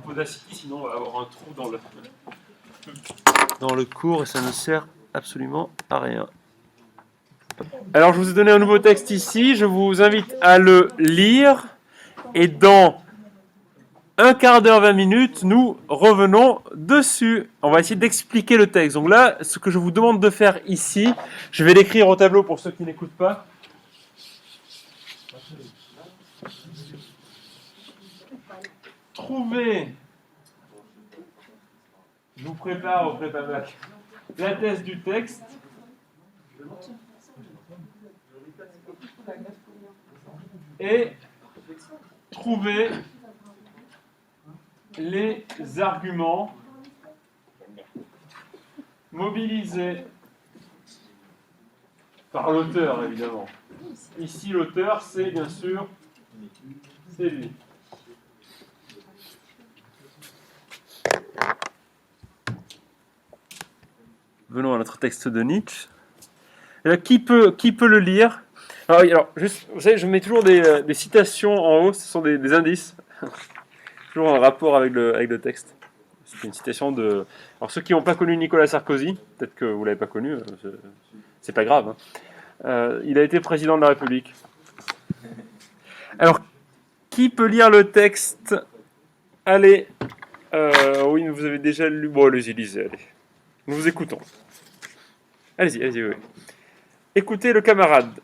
Audacity, sinon on va avoir un trou dans le cours et ça ne sert absolument à rien. Alors je vous ai donné un nouveau texte ici, je vous invite à le lire et dans un quart d'heure, 20 minutes, nous revenons dessus. On va essayer d'expliquer le texte. Donc là, ce que je vous demande de faire ici, je vais l'écrire au tableau pour ceux qui n'écoutent pas. Trouvez, je vous prépare au prépa-bac, la thèse du texte. Et trouver les arguments mobilisés par l'auteur, évidemment. Ici, l'auteur, c'est bien sûr, c'est lui. Venons à notre texte de Nietzsche. Alors, qui peut le lire? Alors, juste, vous savez, je mets toujours des citations en haut, ce sont des indices. Toujours en rapport avec le texte. C'est une citation de... Alors, ceux qui n'ont pas connu Nicolas Sarkozy, peut-être que vous ne l'avez pas connu, c'est pas grave. Hein. Il a été président de la République. Alors, qui peut lire le texte? Allez. Oui, vous avez déjà lu. Bon, allez-y, lisez, allez. Nous vous écoutons. Allez-y, oui. Écoutez le camarade.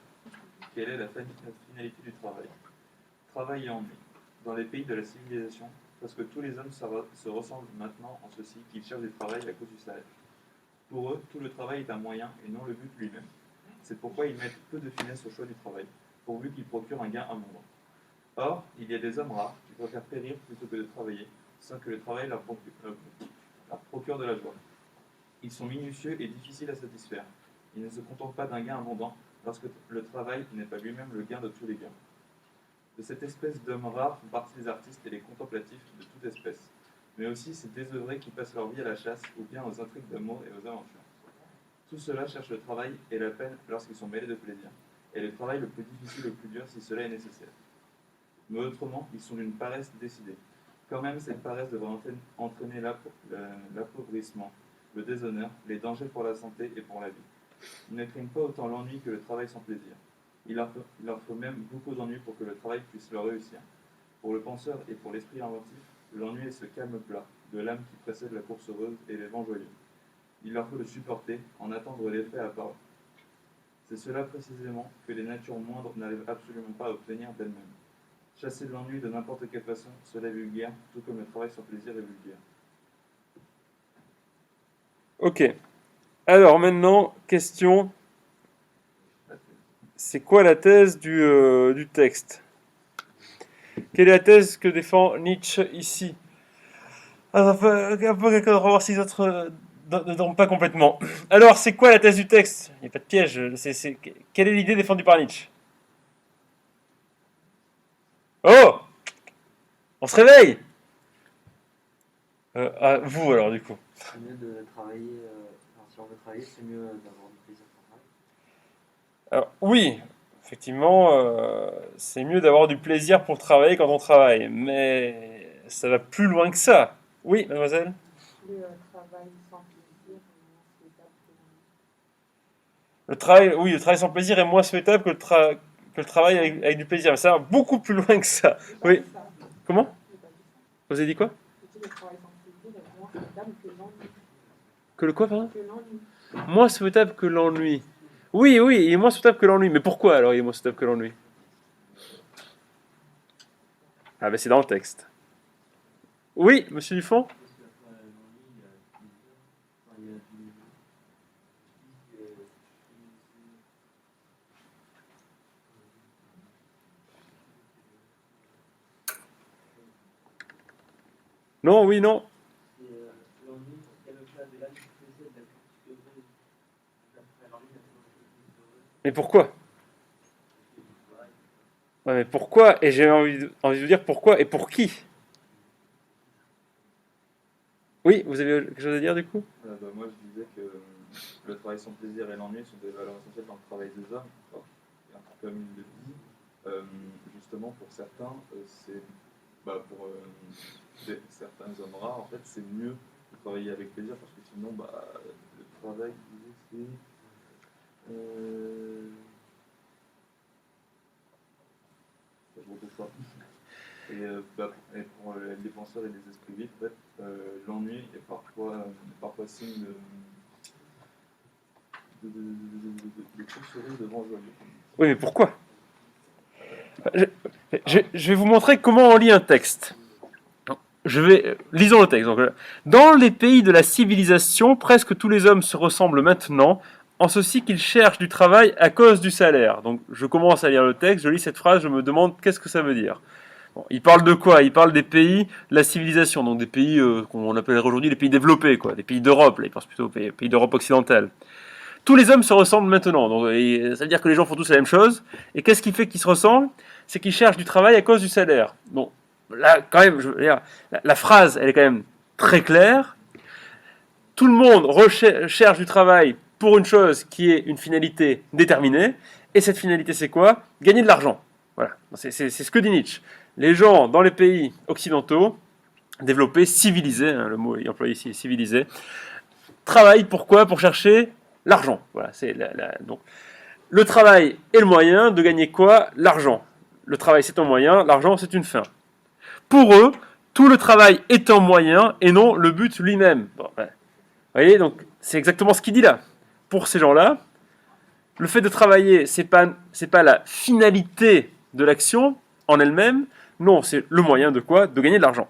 Quelle est la finalité du travail? Travail et ennui. Dans les pays de la civilisation, presque tous les hommes se ressemblent maintenant en ceci qu'ils cherchent du travail à cause du salaire. Pour eux, tout le travail est un moyen et non le but lui-même. C'est pourquoi ils mettent peu de finesse au choix du travail, pourvu qu'il procure un gain abondant. Or, il y a des hommes rares qui préfèrent périr plutôt que de travailler, sans que le travail leur procure de la joie. Ils sont minutieux et difficiles à satisfaire. Ils ne se contentent pas d'un gain abondant, parce que le travail n'est pas lui-même le gain de tous les gains. De cette espèce d'hommes rares font partie les artistes et les contemplatifs de toute espèce, mais aussi ces désœuvrés qui passent leur vie à la chasse ou bien aux intrigues d'amour et aux aventures. Tout cela cherche le travail et la peine lorsqu'ils sont mêlés de plaisir, et le travail le plus difficile et le plus dur si cela est nécessaire. Mais autrement, ils sont d'une paresse décidée. Quand même, cette paresse devrait entraîner l'appauvrissement, le déshonneur, les dangers pour la santé et pour la vie. Ils ne craignent pas autant l'ennui que le travail sans plaisir. Il leur faut même beaucoup d'ennui pour que le travail puisse leur réussir. Pour le penseur et pour l'esprit inventif, l'ennui est ce calme plat de l'âme qui précède la course heureuse et les vents joyeux. Il leur faut le supporter, en attendre l'effet à part. C'est cela précisément que les natures moindres n'arrivent absolument pas à obtenir d'elles-mêmes. Chasser de l'ennui de n'importe quelle façon, cela est vulgaire, tout comme le travail sans plaisir est vulgaire. Ok. Alors maintenant, question. C'est quoi la thèse du texte? Quelle est la thèse que défend Nietzsche ici? Un peu quelqu'un de revoir si les autres ne dorment pas complètement. Alors, c'est quoi la thèse du texte? Il n'y a pas de piège. Quelle est l'idée défendue par Nietzsche? Oh! On se réveille! Vous alors, du coup. C'est mieux de travailler, si on veut travailler, c'est mieux d'avoir du plaisir pour travailler. Alors, oui, effectivement, c'est mieux d'avoir du plaisir pour travailler quand on travaille, mais ça va plus loin que ça. Oui, mademoiselle? Le travail sans plaisir, c'est Oui, le travail sans plaisir est moins souhaitable que le travail avec du plaisir. Mais ça va beaucoup plus loin que ça. Oui. Comment? Vous avez dit quoi? le travail sans plaisir est moins souhaitable que l'ennui. Que le quoi, pardon? Que l'ennui. Moins souhaitable que l'ennui. Oui, il est moins souhaitable que l'ennui. Mais pourquoi alors il est moins souhaitable que l'ennui? Ah ben c'est dans le texte. Oui, monsieur Dufond? Non, oui, non. Mais pourquoi? Ouais, mais pourquoi? Et j'ai envie de vous dire pourquoi et pour qui? Oui, vous avez quelque chose à dire du coup? Moi, je disais que le travail sans plaisir et l'ennui sont des valeurs essentielles dans le travail des hommes. Et comme il le dit, justement, pour certains, c'est pour certains hommes rares, en fait, c'est mieux de travailler avec plaisir parce que sinon, le travail, c'est. Je retrouve pas. Et pour les penseurs et les esprits vifs, en fait, l'ennui est parfois signe de tout sourire devant joyeux. Oui, mais pourquoi? Je vais vous montrer comment on lit un texte. Lisons le texte. Donc, dans les pays de la civilisation, presque tous les hommes se ressemblent maintenant, en ceci qu'ils cherchent du travail à cause du salaire. Donc, je commence à lire le texte, je lis cette phrase, je me demande qu'est-ce que ça veut dire. Bon, il parle de quoi? Il parle des pays de la civilisation, donc des pays qu'on appellerait aujourd'hui les pays développés, quoi, des pays d'Europe. Là, il pense plutôt aux pays d'Europe occidentale. Tous les hommes se ressemblent maintenant, donc ça veut dire que les gens font tous la même chose. Et qu'est-ce qui fait qu'ils se ressemblent? C'est qu'ils cherchent du travail à cause du salaire. Bon, là, quand même, je veux dire, la phrase, elle est quand même très claire. Tout le monde cherche du travail pour une chose qui est une finalité déterminée. Et cette finalité, c'est quoi? Gagner de l'argent. Voilà, c'est ce que dit Nietzsche. Les gens dans les pays occidentaux, développés, civilisés, hein, le mot employé ici est civilisé, travaillent pourquoi? Pour chercher l'argent. Voilà, donc, le travail est le moyen de gagner quoi? L'argent. Le travail, c'est un moyen, l'argent, c'est une fin. Pour eux, tout le travail est un moyen et non le but lui-même. Bon, ouais. Vous voyez, donc c'est exactement ce qu'il dit là. Pour ces gens-là, le fait de travailler, c'est pas la finalité de l'action en elle-même. Non, c'est le moyen de quoi? De gagner de l'argent.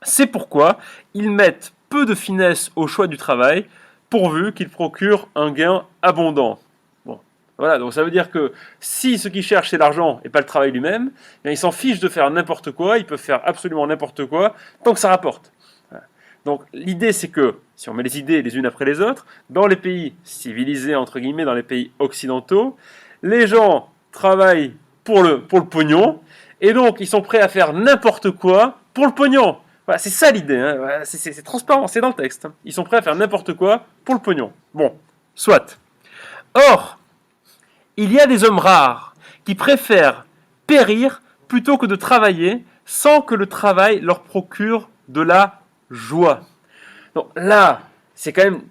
C'est pourquoi ils mettent peu de finesse au choix du travail, pourvu qu'il procure un gain abondant. Bon, voilà, donc ça veut dire que si ce qu'ils cherchent c'est l'argent et pas le travail lui-même, bien, ils s'en fichent de faire n'importe quoi, ils peuvent faire absolument n'importe quoi, tant que ça rapporte. Voilà. Donc l'idée c'est que, si on met les idées les unes après les autres, dans les pays civilisés, entre guillemets, dans les pays occidentaux, les gens travaillent pour le pognon, et donc ils sont prêts à faire n'importe quoi pour le pognon. Voilà, c'est ça l'idée, hein. Voilà, c'est transparent, c'est dans le texte. Ils sont prêts à faire n'importe quoi pour le pognon. Bon, soit. Or, il y a des hommes rares qui préfèrent périr plutôt que de travailler sans que le travail leur procure de la joie. Donc là, c'est quand même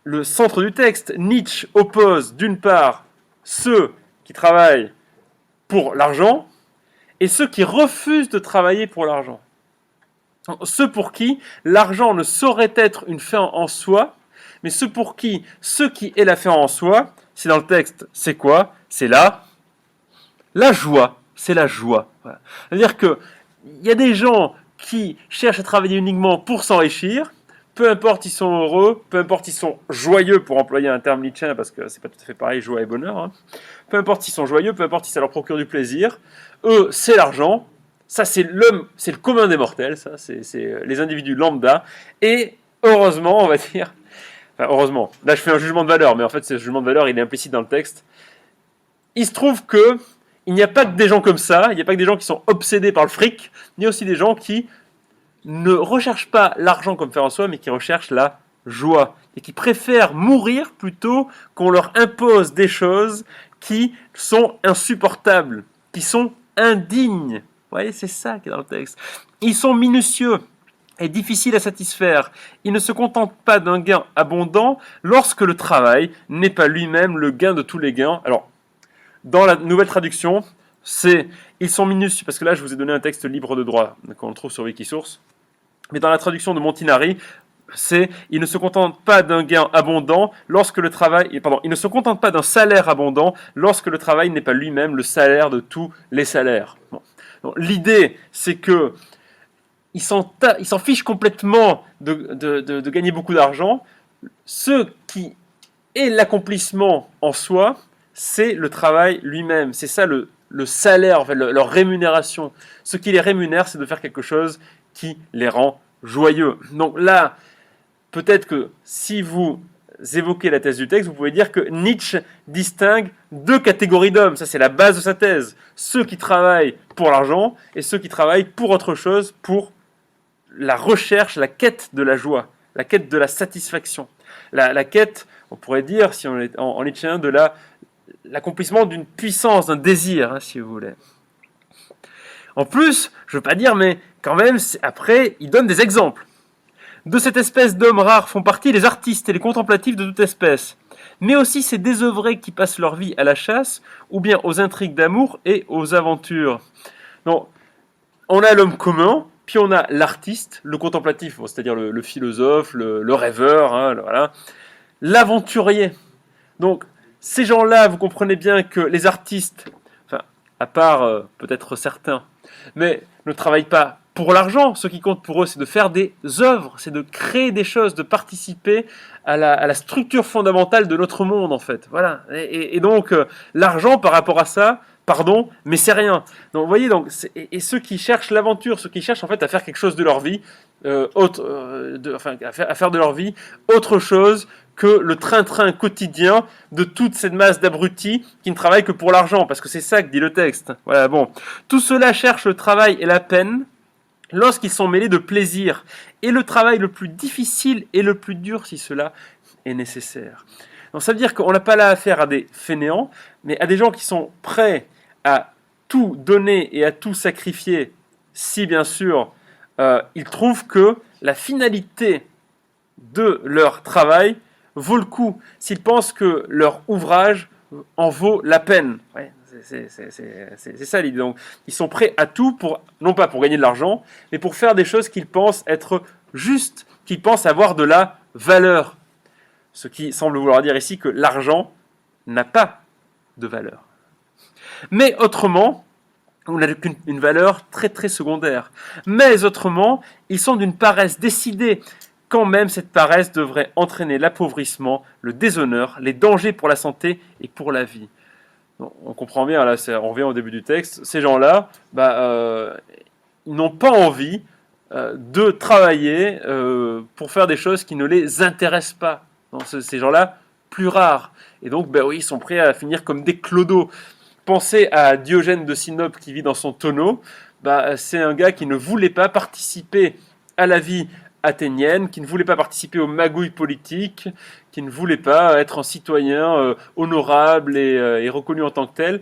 le centre du texte. Nietzsche oppose d'une part ceux qui travaillent pour l'argent et ceux qui refusent de travailler pour l'argent. Ceux pour qui l'argent ne saurait être une fin en soi, mais ceux qui est la fin en soi, c'est dans le texte, c'est quoi? C'est la joie. C'est la joie. Voilà. C'est-à-dire qu'il y a des gens qui cherchent à travailler uniquement pour s'enrichir, peu importe ils sont heureux, peu importe ils sont joyeux, pour employer un terme nietzschéen, parce que c'est pas tout à fait pareil, joie et bonheur. Hein. Peu importe s'ils sont joyeux, peu importe si ça leur procure du plaisir, eux, c'est l'argent. Ça, c'est le commun des mortels, ça, c'est les individus lambda. Et heureusement, on va dire, enfin heureusement, là je fais un jugement de valeur, mais en fait, ce jugement de valeur, il est implicite dans le texte. Il se trouve que il n'y a pas que des gens comme ça, il n'y a pas que des gens qui sont obsédés par le fric, il y a aussi des gens qui ne recherchent pas l'argent comme faire en soi, mais qui recherchent la joie, et qui préfèrent mourir plutôt qu'on leur impose des choses qui sont insupportables, qui sont indignes. Vous voyez, c'est ça qui est dans le texte. Ils sont minutieux et difficiles à satisfaire. Ils ne se contentent pas d'un gain abondant lorsque le travail n'est pas lui-même le gain de tous les gains. Alors, dans la nouvelle traduction, c'est « ils sont minutieux », parce que là, je vous ai donné un texte libre de droit qu'on trouve sur Wikisource. Mais dans la traduction de Montinari, c'est « ils ne se contentent pas d'un gain abondant lorsque le travail... » Pardon, ils ne se contentent pas d'un salaire abondant lorsque le travail n'est pas lui-même le salaire de tous les salaires. Bon. L'idée, c'est que ils s'en fichent complètement de gagner beaucoup d'argent. Ce qui est l'accomplissement en soi, c'est le travail lui-même. C'est ça le salaire, en fait, leur rémunération. Ce qui les rémunère, c'est de faire quelque chose qui les rend joyeux. Donc là, peut-être que si vous évoquez la thèse du texte, vous pouvez dire que Nietzsche distingue deux catégories d'hommes. Ça, c'est la base de sa thèse. Ceux qui travaillent pour l'argent et ceux qui travaillent pour autre chose, pour la recherche, la quête de la joie, la quête de la satisfaction. La quête, on pourrait dire, si on est en nietzschéen, de l'accomplissement d'une puissance, d'un désir, hein, si vous voulez. En plus, je ne veux pas dire, mais quand même, après, il donne des exemples. De cette espèce d'hommes rares font partie les artistes et les contemplatifs de toute espèce, mais aussi ces désœuvrés qui passent leur vie à la chasse, ou bien aux intrigues d'amour et aux aventures. Donc, on a l'homme commun, puis on a l'artiste, le contemplatif, bon, c'est-à-dire le philosophe, le rêveur, hein, voilà, l'aventurier. Donc, ces gens-là, vous comprenez bien que les artistes, enfin, à part peut-être certains, mais ne travaillent pas pour l'argent. Ce qui compte pour eux, c'est de faire des œuvres, c'est de créer des choses, de participer à la structure fondamentale de notre monde, en fait. Voilà. Et donc, l'argent, par rapport à ça, pardon, mais c'est rien. Donc, vous voyez, donc, et ceux qui cherchent l'aventure, ceux qui cherchent en fait à faire quelque chose de leur vie, à faire de leur vie autre chose que le train-train quotidien de toute cette masse d'abrutis qui ne travaillent que pour l'argent, parce que c'est ça que dit le texte. Voilà, bon. Tout cela cherche le travail et la peine lorsqu'ils sont mêlés de plaisir, et le travail le plus difficile et le plus dur si cela est nécessaire. Donc ça veut dire qu'on n'a pas là affaire à des fainéants, mais à des gens qui sont prêts à tout donner et à tout sacrifier, si bien sûr ils trouvent que la finalité de leur travail vaut le coup, s'ils pensent que leur ouvrage en vaut la peine. Ouais, c'est ça l'idée. Donc, ils sont prêts à tout, pour, non pas pour gagner de l'argent, mais pour faire des choses qu'ils pensent être justes, qu'ils pensent avoir de la valeur. Ce qui semble vouloir dire ici que l'argent n'a pas de valeur. Mais autrement, on n'a qu'une valeur très très secondaire. Mais autrement, ils sont d'une paresse décidée. Quand même, cette paresse devrait entraîner l'appauvrissement, le déshonneur, les dangers pour la santé et pour la vie. On comprend bien, là, on revient au début du texte, ces gens-là, ils n'ont pas envie de travailler pour faire des choses qui ne les intéressent pas. Donc, ces gens-là, plus rares. Et donc, oui, ils sont prêts à finir comme des clodos. Pensez à Diogène de Sinope qui vit dans son tonneau. C'est un gars qui ne voulait pas participer à la vie athénienne, qui ne voulait pas participer aux magouilles politiques, qui ne voulait pas être un citoyen honorable et reconnu en tant que tel,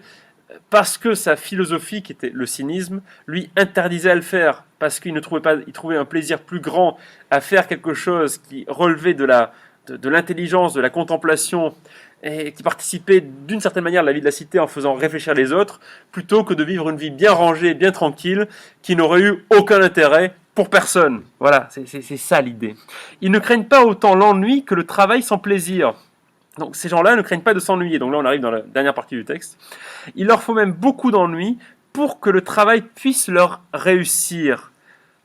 parce que sa philosophie, qui était le cynisme, lui interdisait à le faire, parce qu'il il trouvait un plaisir plus grand à faire quelque chose qui relevait de l'intelligence, de la contemplation, et qui participait d'une certaine manière à la vie de la cité en faisant réfléchir les autres, plutôt que de vivre une vie bien rangée, bien tranquille, qui n'aurait eu aucun intérêt pour personne. Voilà, c'est ça l'idée. Ils ne craignent pas autant l'ennui que le travail sans plaisir. Donc ces gens-là ne craignent pas de s'ennuyer. Donc là, on arrive dans la dernière partie du texte. Il leur faut même beaucoup d'ennui pour que le travail puisse leur réussir.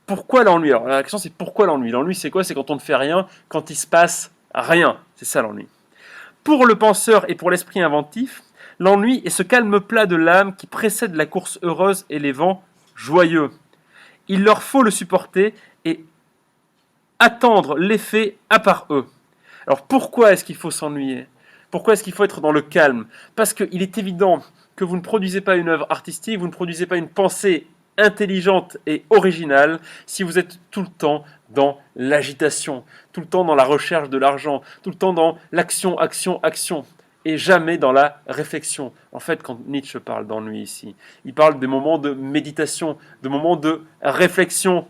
Pourquoi l'ennui? Alors la question, c'est pourquoi l'ennui? L'ennui, c'est quoi? C'est quand on ne fait rien, quand il se passe rien. C'est ça l'ennui. Pour le penseur et pour l'esprit inventif, l'ennui est ce calme plat de l'âme qui précède la course heureuse et les vents joyeux. Il leur faut le supporter et attendre l'effet à part eux. Alors pourquoi est-ce qu'il faut s'ennuyer? Pourquoi est-ce qu'il faut être dans le calme? Parce qu'il est évident que vous ne produisez pas une œuvre artistique, vous ne produisez pas une pensée intelligente et originale si vous êtes tout le temps dans l'agitation, tout le temps dans la recherche de l'argent, tout le temps dans l'action, action, action, et jamais dans la réflexion. En fait, quand Nietzsche parle d'ennui ici, il parle des moments de méditation, de moments de réflexion.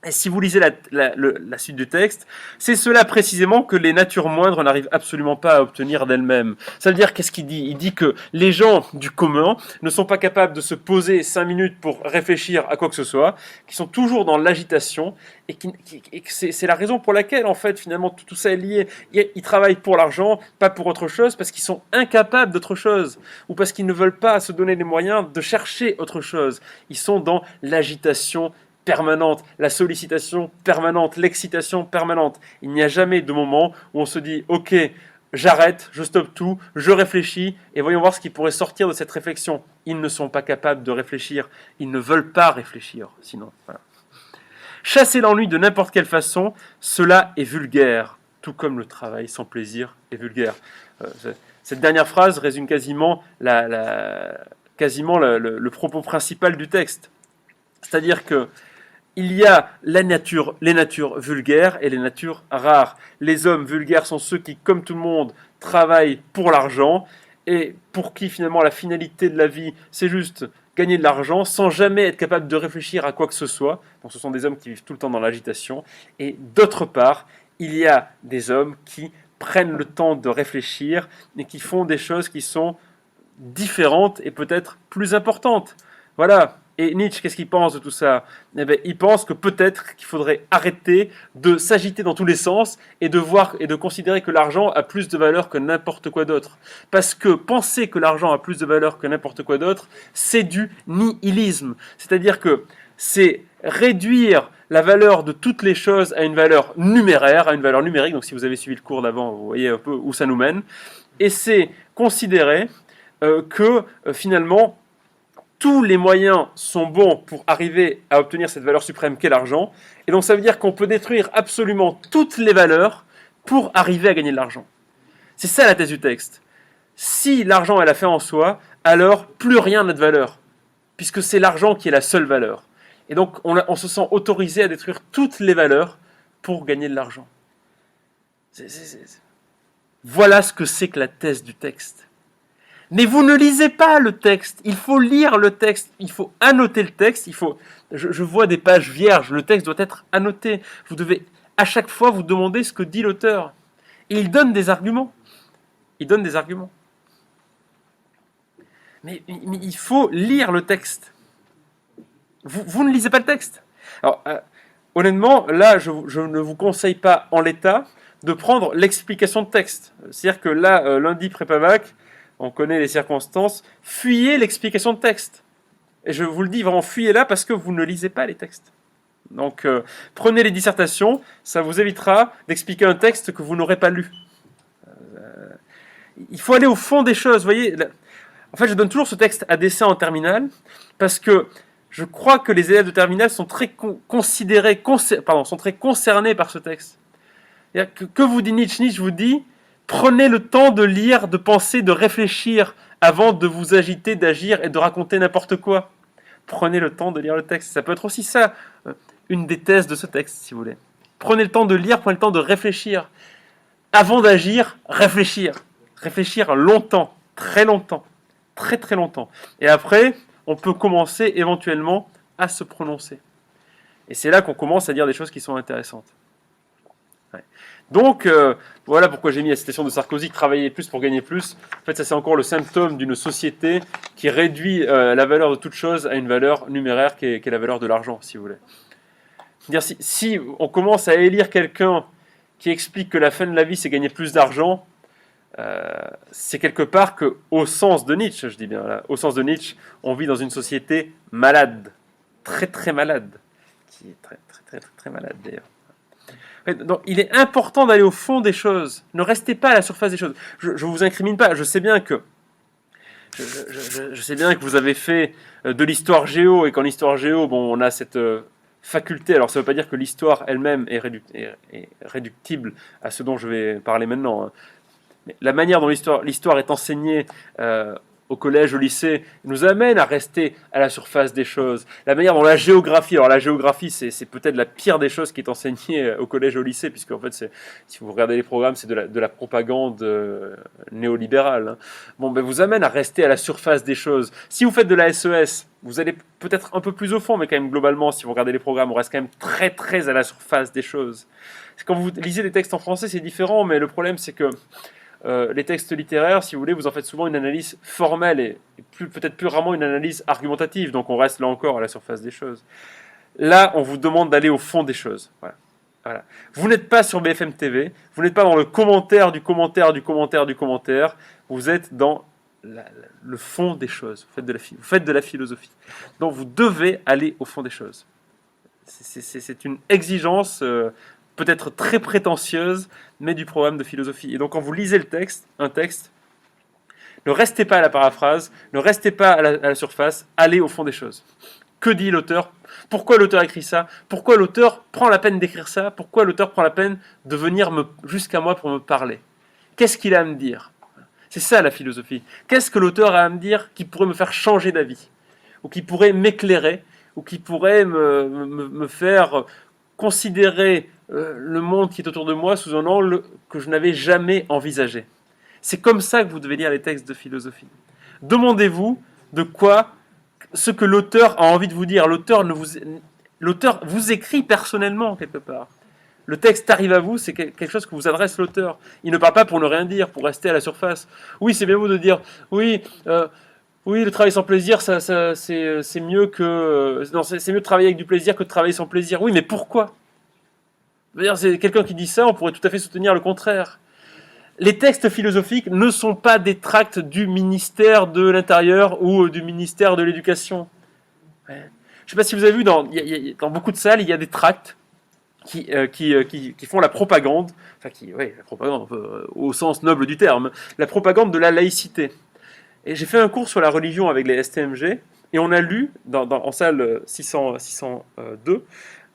Et si vous lisez la suite du texte, c'est cela précisément que les natures moindres n'arrivent absolument pas à obtenir d'elles-mêmes. Ça veut dire, qu'est-ce qu'il dit? Il dit que les gens du commun ne sont pas capables de se poser 5 minutes pour réfléchir à quoi que ce soit, qui sont toujours dans l'agitation, et c'est la raison pour laquelle, en fait, finalement, tout ça est lié. Ils travaillent pour l'argent, pas pour autre chose, parce qu'ils sont incapables d'autre chose, ou parce qu'ils ne veulent pas se donner les moyens de chercher autre chose. Ils sont dans l'agitation permanente, la sollicitation permanente, l'excitation permanente. Il n'y a jamais de moment où on se dit « Ok, j'arrête, je stoppe tout, je réfléchis et voyons voir ce qui pourrait sortir de cette réflexion. » Ils ne sont pas capables de réfléchir, ils ne veulent pas réfléchir, sinon. Voilà. Chasser l'ennui de n'importe quelle façon, cela est vulgaire, tout comme le travail sans plaisir est vulgaire. Cette dernière phrase résume quasiment le propos principal du texte. C'est-à-dire que il y a les natures vulgaires et les natures rares. Les hommes vulgaires sont ceux qui, comme tout le monde, travaillent pour l'argent et pour qui finalement la finalité de la vie, c'est juste gagner de l'argent sans jamais être capable de réfléchir à quoi que ce soit. Donc ce sont des hommes qui vivent tout le temps dans l'agitation. Et d'autre part, il y a des hommes qui prennent le temps de réfléchir et qui font des choses qui sont différentes et peut-être plus importantes. Voilà. Et Nietzsche, qu'est-ce qu'il pense de tout ça? Eh bien, il pense que peut-être qu'il faudrait arrêter de s'agiter dans tous les sens et de voir et de considérer que l'argent a plus de valeur que n'importe quoi d'autre. Parce que penser que l'argent a plus de valeur que n'importe quoi d'autre, c'est du nihilisme. C'est-à-dire que c'est réduire la valeur de toutes les choses à une valeur numéraire, à une valeur numérique. Donc si vous avez suivi le cours d'avant, vous voyez un peu où ça nous mène. Et c'est considérer que finalement, tous les moyens sont bons pour arriver à obtenir cette valeur suprême qu'est l'argent. Et donc ça veut dire qu'on peut détruire absolument toutes les valeurs pour arriver à gagner de l'argent. C'est ça la thèse du texte. Si l'argent est la fin en soi, alors plus rien n'a de valeur, puisque c'est l'argent qui est la seule valeur. Et donc on se sent autorisé à détruire toutes les valeurs pour gagner de l'argent. Voilà ce que c'est que la thèse du texte. Mais vous ne lisez pas le texte, il faut lire le texte, il faut annoter le texte, je vois des pages vierges, le texte doit être annoté. Vous devez à chaque fois vous demander ce que dit l'auteur. Et il donne des arguments. Mais il faut lire le texte. Vous ne lisez pas le texte. Alors, honnêtement, là, je ne vous conseille pas en l'état de prendre l'explication de texte. C'est-à-dire que là, lundi prépa-bac, on connaît les circonstances, fuyez l'explication de texte. Et je vous le dis vraiment, fuyez-la parce que vous ne lisez pas les textes. Donc, prenez les dissertations, ça vous évitera d'expliquer un texte que vous n'aurez pas lu. Il faut aller au fond des choses, vous voyez. En fait, je donne toujours ce texte à dessin en terminale parce que je crois que les élèves de terminale sont très sont très concernés par ce texte. Que vous dit Nietzsche? Nietzsche vous dit: prenez le temps de lire, de penser, de réfléchir avant de vous agiter, d'agir et de raconter n'importe quoi. Prenez le temps de lire le texte. Ça peut être aussi ça, une des thèses de ce texte, si vous voulez. Prenez le temps de lire, prenez le temps de réfléchir. Avant d'agir, réfléchir. Réfléchir longtemps, très longtemps, très très longtemps. Et après, on peut commencer éventuellement à se prononcer. Et c'est là qu'on commence à dire des choses qui sont intéressantes. Ouais. Donc, voilà pourquoi j'ai mis la citation de Sarkozy: travailler plus pour gagner plus. En fait, ça c'est encore le symptôme d'une société qui réduit la valeur de toute chose à une valeur numéraire qui est la valeur de l'argent, si vous voulez. C'est-à-dire, si on commence à élire quelqu'un qui explique que la fin de la vie c'est gagner plus d'argent, c'est quelque part que, au sens de Nietzsche, je dis bien là, au sens de Nietzsche, on vit dans une société malade, très très malade, qui est très très très très, très malade d'ailleurs. Donc, il est important d'aller au fond des choses. Ne restez pas à la surface des choses. Je ne vous incrimine pas. Je sais bien que vous avez fait de l'histoire géo et qu'en histoire géo, bon, on a cette faculté. Alors, ça ne veut pas dire que l'histoire elle-même est réductible à ce dont je vais parler maintenant. Hein. Mais la manière dont l'histoire est enseignée au collège, au lycée, nous amène à rester à la surface des choses. La manière dont la géographie, alors la géographie, c'est peut-être la pire des choses qui est enseignée au collège, au lycée, puisque en fait, si vous regardez les programmes, c'est de la propagande néolibérale. Hein. Bon, ben, vous amène à rester à la surface des choses. Si vous faites de la SES, vous allez peut-être un peu plus au fond, mais quand même globalement, si vous regardez les programmes, on reste quand même très très à la surface des choses. Quand vous lisez des textes en français, c'est différent, mais le problème, c'est que les textes littéraires, si vous voulez, vous en faites souvent une analyse formelle et peut-être plus rarement une analyse argumentative. Donc on reste là encore à la surface des choses. Là, on vous demande d'aller au fond des choses. Voilà. Vous n'êtes pas sur BFM TV, vous n'êtes pas dans le commentaire du commentaire du commentaire du commentaire. Vous êtes dans le fond des choses. Vous faites de la philosophie. Donc vous devez aller au fond des choses. C'est une exigence peut-être très prétentieuse, mais du programme de philosophie. Et donc quand vous lisez un texte, ne restez pas à la paraphrase, ne restez pas à la surface, allez au fond des choses. Que dit l'auteur? Pourquoi l'auteur écrit ça? Pourquoi l'auteur prend la peine d'écrire ça? Pourquoi l'auteur prend la peine de venir jusqu'à moi pour me parler? Qu'est-ce qu'il a à me dire? C'est ça la philosophie. Qu'est-ce que l'auteur a à me dire qui pourrait me faire changer d'avis? Ou qui pourrait m'éclairer? Ou qui pourrait me faire considérer le monde qui est autour de moi sous un angle que je n'avais jamais envisagé. C'est comme ça que vous devez lire les textes de philosophie. Demandez-vous ce que l'auteur a envie de vous dire. L'auteur vous écrit personnellement quelque part. Le texte arrive à vous, c'est quelque chose que vous adresse l'auteur. Il ne parle pas pour ne rien dire, pour rester à la surface. Oui, c'est bien beau de dire, oui, Oui, le travail sans plaisir, c'est mieux que... Non, c'est mieux de travailler avec du plaisir que de travailler sans plaisir. Oui, mais pourquoi? D'ailleurs, c'est quelqu'un qui dit ça, on pourrait tout à fait soutenir le contraire. Les textes philosophiques ne sont pas des tracts du ministère de l'Intérieur ou du ministère de l'Éducation. Ouais. Je ne sais pas si vous avez vu, dans beaucoup de salles, il y a des tracts qui font la propagande, enfin la propagande au sens noble du terme, la propagande de la laïcité. Et j'ai fait un cours sur la religion avec les STMG, et on a lu, en salle 602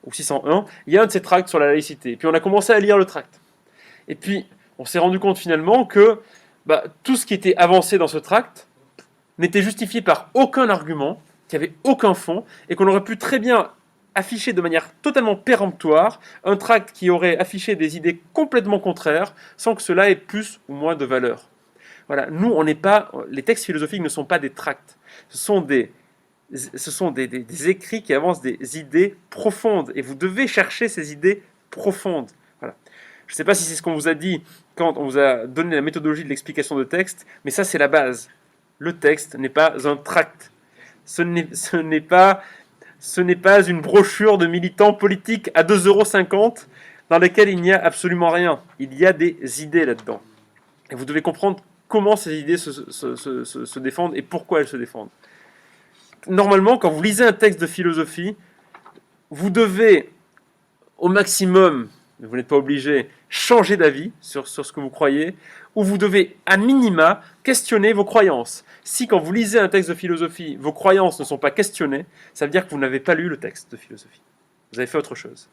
ou 601, il y a un de ces tracts sur la laïcité. Puis on a commencé à lire le tract. Et puis on s'est rendu compte finalement que tout ce qui était avancé dans ce tract n'était justifié par aucun argument, qu'il n'y avait aucun fond, et qu'on aurait pu très bien afficher de manière totalement péremptoire un tract qui aurait affiché des idées complètement contraires, sans que cela ait plus ou moins de valeur. Voilà, nous, on n'est pas, les textes philosophiques ne sont pas des tracts, ce sont des écrits qui avancent des idées profondes, et vous devez chercher ces idées profondes. Voilà. Je ne sais pas si c'est ce qu'on vous a dit quand on vous a donné la méthodologie de l'explication de texte, mais ça c'est la base. Le texte n'est pas un tract. Ce n'est pas une brochure de militants politiques à 2,50 € dans laquelle il n'y a absolument rien. Il y a des idées là-dedans. Et vous devez comprendre comment ces idées se défendent et pourquoi elles se défendent. Normalement, quand vous lisez un texte de philosophie, vous devez, au maximum, vous n'êtes pas obligé, changer d'avis sur ce que vous croyez, ou vous devez, à minima, questionner vos croyances. Si, quand vous lisez un texte de philosophie, vos croyances ne sont pas questionnées, ça veut dire que vous n'avez pas lu le texte de philosophie. Vous avez fait autre chose.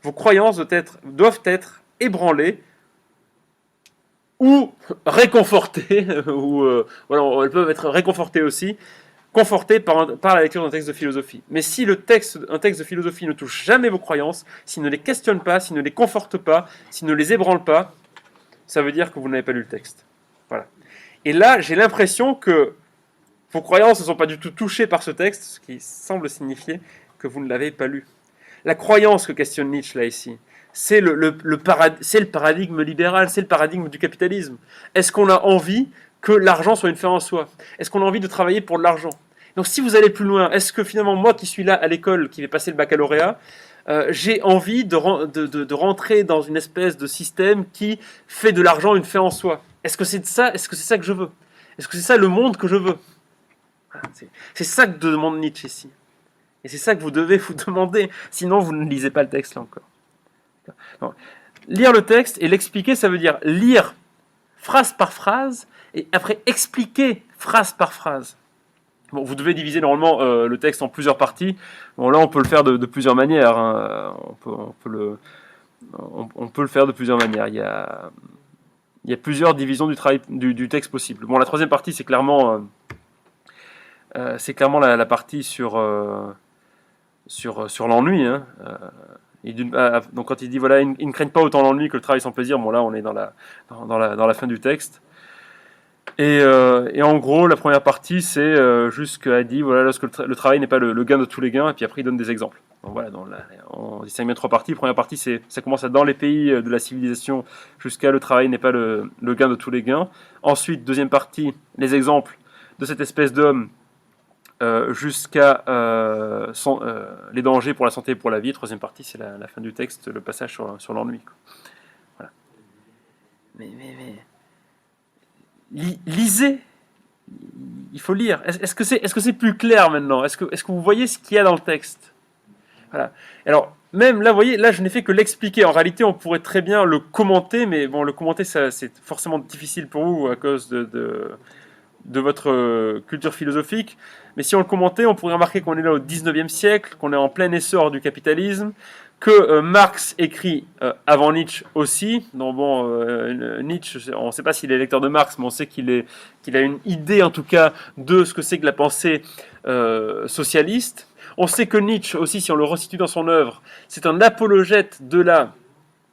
Vos croyances doivent être ébranlées ou réconfortées, ou elles peuvent être réconfortées aussi, confortées par la lecture d'un texte de philosophie. Mais si un texte de philosophie ne touche jamais vos croyances, s'il ne les questionne pas, s'il ne les conforte pas, s'il ne les ébranle pas, ça veut dire que vous n'avez pas lu le texte. Voilà. Et là, j'ai l'impression que vos croyances ne sont pas du tout touchées par ce texte, ce qui semble signifier que vous ne l'avez pas lu. La croyance que questionne Nietzsche là ici, c'est le paradigme libéral, c'est le paradigme du capitalisme. Est-ce qu'on a envie que l'argent soit une fin en soi? Est-ce qu'on a envie de travailler pour de l'argent? Donc si vous allez plus loin, est-ce que finalement moi qui suis là à l'école, qui vais passer le baccalauréat, j'ai envie de rentrer dans une espèce de système qui fait de l'argent une fin en soi? Est-ce que c'est ça que je veux? Est-ce que c'est ça le monde que je veux? C'est ça que demande Nietzsche ici. Et c'est ça que vous devez vous demander, sinon vous ne lisez pas le texte là encore. Non. Lire le texte et l'expliquer, ça veut dire lire phrase par phrase et après expliquer phrase par phrase. Bon, vous devez diviser normalement le texte en plusieurs parties. Bon, là, on peut le faire de plusieurs manières. Hein. On peut le faire de plusieurs manières. Il y a plusieurs divisions du travail du texte possible. Bon, la troisième partie, c'est clairement la partie sur l'ennui. Hein. Donc quand il dit voilà, ils ne craignent pas autant l'ennui que le travail sans plaisir. Bon, là, on est dans la fin du texte. Et en gros, la première partie, c'est juste qu'il dit voilà, lorsque le travail n'est pas le gain de tous les gains, et puis après il donne des exemples. Donc voilà, on distingue bien trois parties. La première partie, ça commence dans les pays de la civilisation jusqu'à le travail n'est pas le gain de tous les gains. Ensuite, deuxième partie, les exemples de cette espèce d'homme jusqu'à les dangers pour la santé et pour la vie. Troisième partie, c'est la fin du texte, le passage sur l'ennui. Voilà. Mais lisez, il faut lire. Est-ce que c'est plus clair maintenant? Est-ce que vous voyez ce qu'il y a dans le texte? Voilà. Alors, même là, vous voyez, là, je n'ai fait que l'expliquer. En réalité, on pourrait très bien le commenter, mais bon, le commenter, ça, c'est forcément difficile pour vous à cause de votre culture philosophique. Mais si on le commentait, on pourrait remarquer qu'on est là au 19e siècle, qu'on est en plein essor du capitalisme, que Marx écrit avant Nietzsche aussi. Donc bon, Nietzsche, on ne sait pas s'il est lecteur de Marx, mais on sait qu'il a une idée en tout cas de ce que c'est que la pensée socialiste. On sait que Nietzsche aussi, si on le resitue dans son œuvre, c'est un apologète de la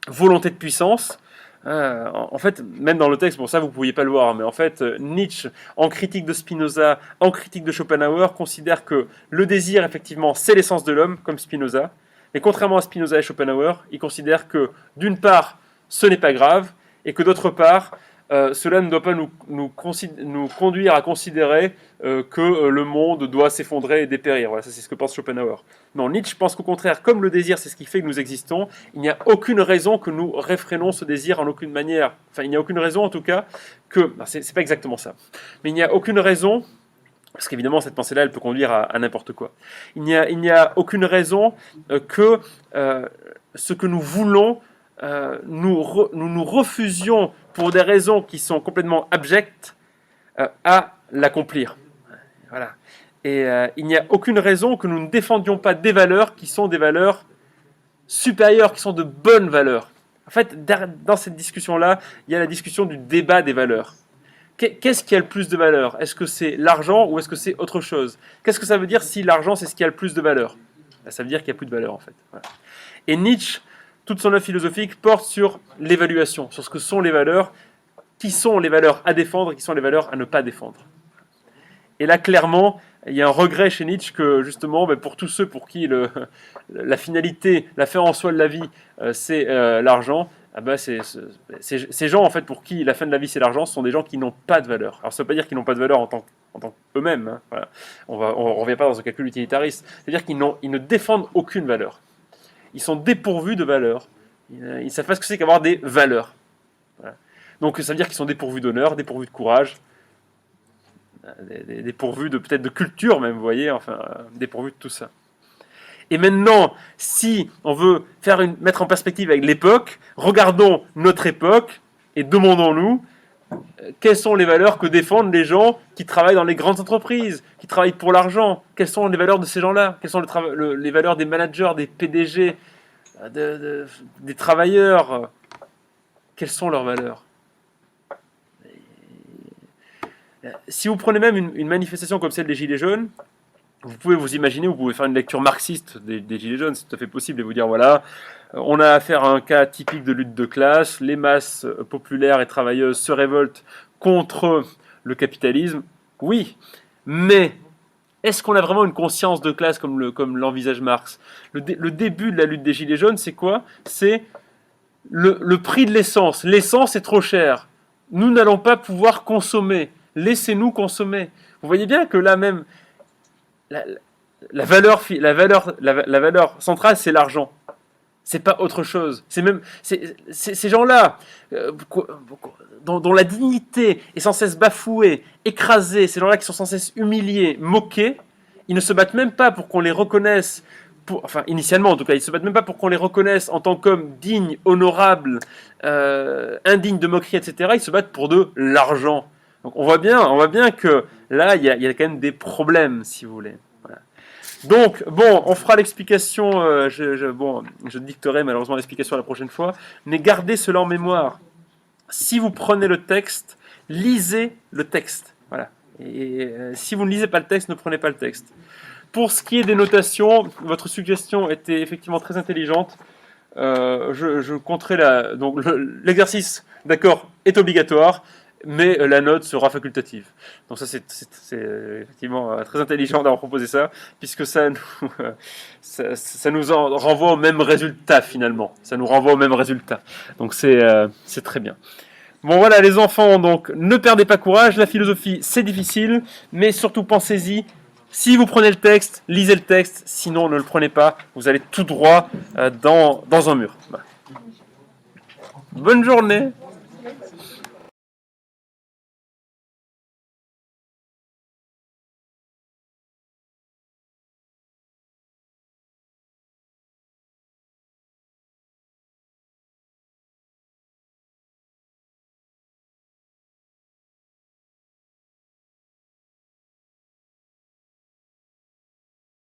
volonté de puissance. En fait, même dans le texte, bon ça vous ne pouviez pas le voir, mais en fait Nietzsche, en critique de Spinoza, en critique de Schopenhauer, considère que le désir, effectivement, c'est l'essence de l'homme, comme Spinoza. Mais contrairement à Spinoza et Schopenhauer, il considère que d'une part, ce n'est pas grave, et que d'autre part, cela ne doit pas nous conduire à considérer que le monde doit s'effondrer et dépérir. Voilà, ça c'est ce que pense Schopenhauer. Non, Nietzsche pense qu'au contraire, comme le désir c'est ce qui fait que nous existons, il n'y a aucune raison que nous réfrénons ce désir en aucune manière. Enfin, il n'y a aucune raison en tout cas que... C'est pas exactement ça. Mais il n'y a aucune raison... Parce qu'évidemment, cette pensée-là, elle peut conduire à n'importe quoi. Il n'y a aucune raison que ce que nous voulons, nous refusions pour des raisons qui sont complètement abjectes à l'accomplir. Voilà. Et il n'y a aucune raison que nous ne défendions pas des valeurs qui sont des valeurs supérieures, qui sont de bonnes valeurs. En fait, dans cette discussion-là, il y a la discussion du débat des valeurs. Qu'est-ce qui a le plus de valeur? Est-ce que c'est l'argent ou est-ce que c'est autre chose? Qu'est-ce que ça veut dire si l'argent c'est ce qui a le plus de valeur? Ça veut dire qu'il n'y a plus de valeur en fait. Voilà. Et Nietzsche, toute son œuvre philosophique porte sur l'évaluation, sur ce que sont les valeurs, qui sont les valeurs à défendre et qui sont les valeurs à ne pas défendre. Et là clairement, il y a un regret chez Nietzsche que justement, pour tous ceux pour qui la finalité, la fin en soi de la vie, c'est l'argent, ces gens en fait pour qui la fin de la vie c'est l'argent, ce sont des gens qui n'ont pas de valeur. Alors ça ne veut pas dire qu'ils n'ont pas de valeur en tant qu'eux-mêmes, hein, voilà. On ne revient pas dans un calcul utilitariste, c'est-à-dire qu'ils ne défendent aucune valeur. Ils sont dépourvus de valeur, ils ne savent pas ce que c'est qu'avoir des valeurs. Voilà. Donc ça veut dire qu'ils sont dépourvus d'honneur, dépourvus de courage, dépourvus peut-être de culture même, vous voyez, enfin dépourvus de tout ça. Et maintenant, si on veut mettre en perspective avec l'époque, regardons notre époque et demandons-nous quelles sont les valeurs que défendent les gens qui travaillent dans les grandes entreprises, qui travaillent pour l'argent. Quelles sont les valeurs de ces gens-là? Quelles sont les valeurs des managers, des PDG, des travailleurs? Quelles sont leurs valeurs? Si vous prenez même une manifestation comme celle des Gilets jaunes, vous pouvez vous imaginer, vous pouvez faire une lecture marxiste des Gilets jaunes, c'est tout à fait possible, et vous dire voilà, on a affaire à un cas typique de lutte de classe, les masses populaires et travailleuses se révoltent contre le capitalisme. Oui, mais est-ce qu'on a vraiment une conscience de classe comme l'envisage Marx? Le début de la lutte des Gilets jaunes, c'est quoi? C'est le prix de l'essence. L'essence est trop chère. Nous n'allons pas pouvoir consommer. Laissez-nous consommer. Vous voyez bien que là même, la valeur centrale, c'est l'argent. C'est pas autre chose. C'est même ces gens-là dont la dignité est sans cesse bafouée, écrasée. Ces gens-là qui sont sans cesse humiliés, moqués. Ils ne se battent même pas pour qu'on les reconnaisse. Initialement en tout cas, ils ne se battent même pas pour qu'on les reconnaisse en tant qu'hommes dignes, honorables, indignes de moquerie, etc. Ils se battent pour de l'argent. Donc on voit bien que là, il y a quand même des problèmes, si vous voulez. Voilà. Donc, bon, on fera l'explication, je dicterai malheureusement l'explication la prochaine fois, mais gardez cela en mémoire. Si vous prenez le texte, lisez le texte. Voilà. Et si vous ne lisez pas le texte, ne prenez pas le texte. Pour ce qui est des notations, votre suggestion était effectivement très intelligente. Je compterai donc l'exercice, d'accord, est obligatoire, mais la note sera facultative. Donc ça, c'est effectivement très intelligent d'avoir proposé ça, puisque ça nous renvoie au même résultat, finalement. Ça nous renvoie au même résultat. Donc c'est très bien. Bon voilà, les enfants, donc, ne perdez pas courage. La philosophie, c'est difficile, mais surtout, pensez-y. Si vous prenez le texte, lisez le texte. Sinon, ne le prenez pas. Vous allez tout droit dans un mur. Voilà. Bonne journée.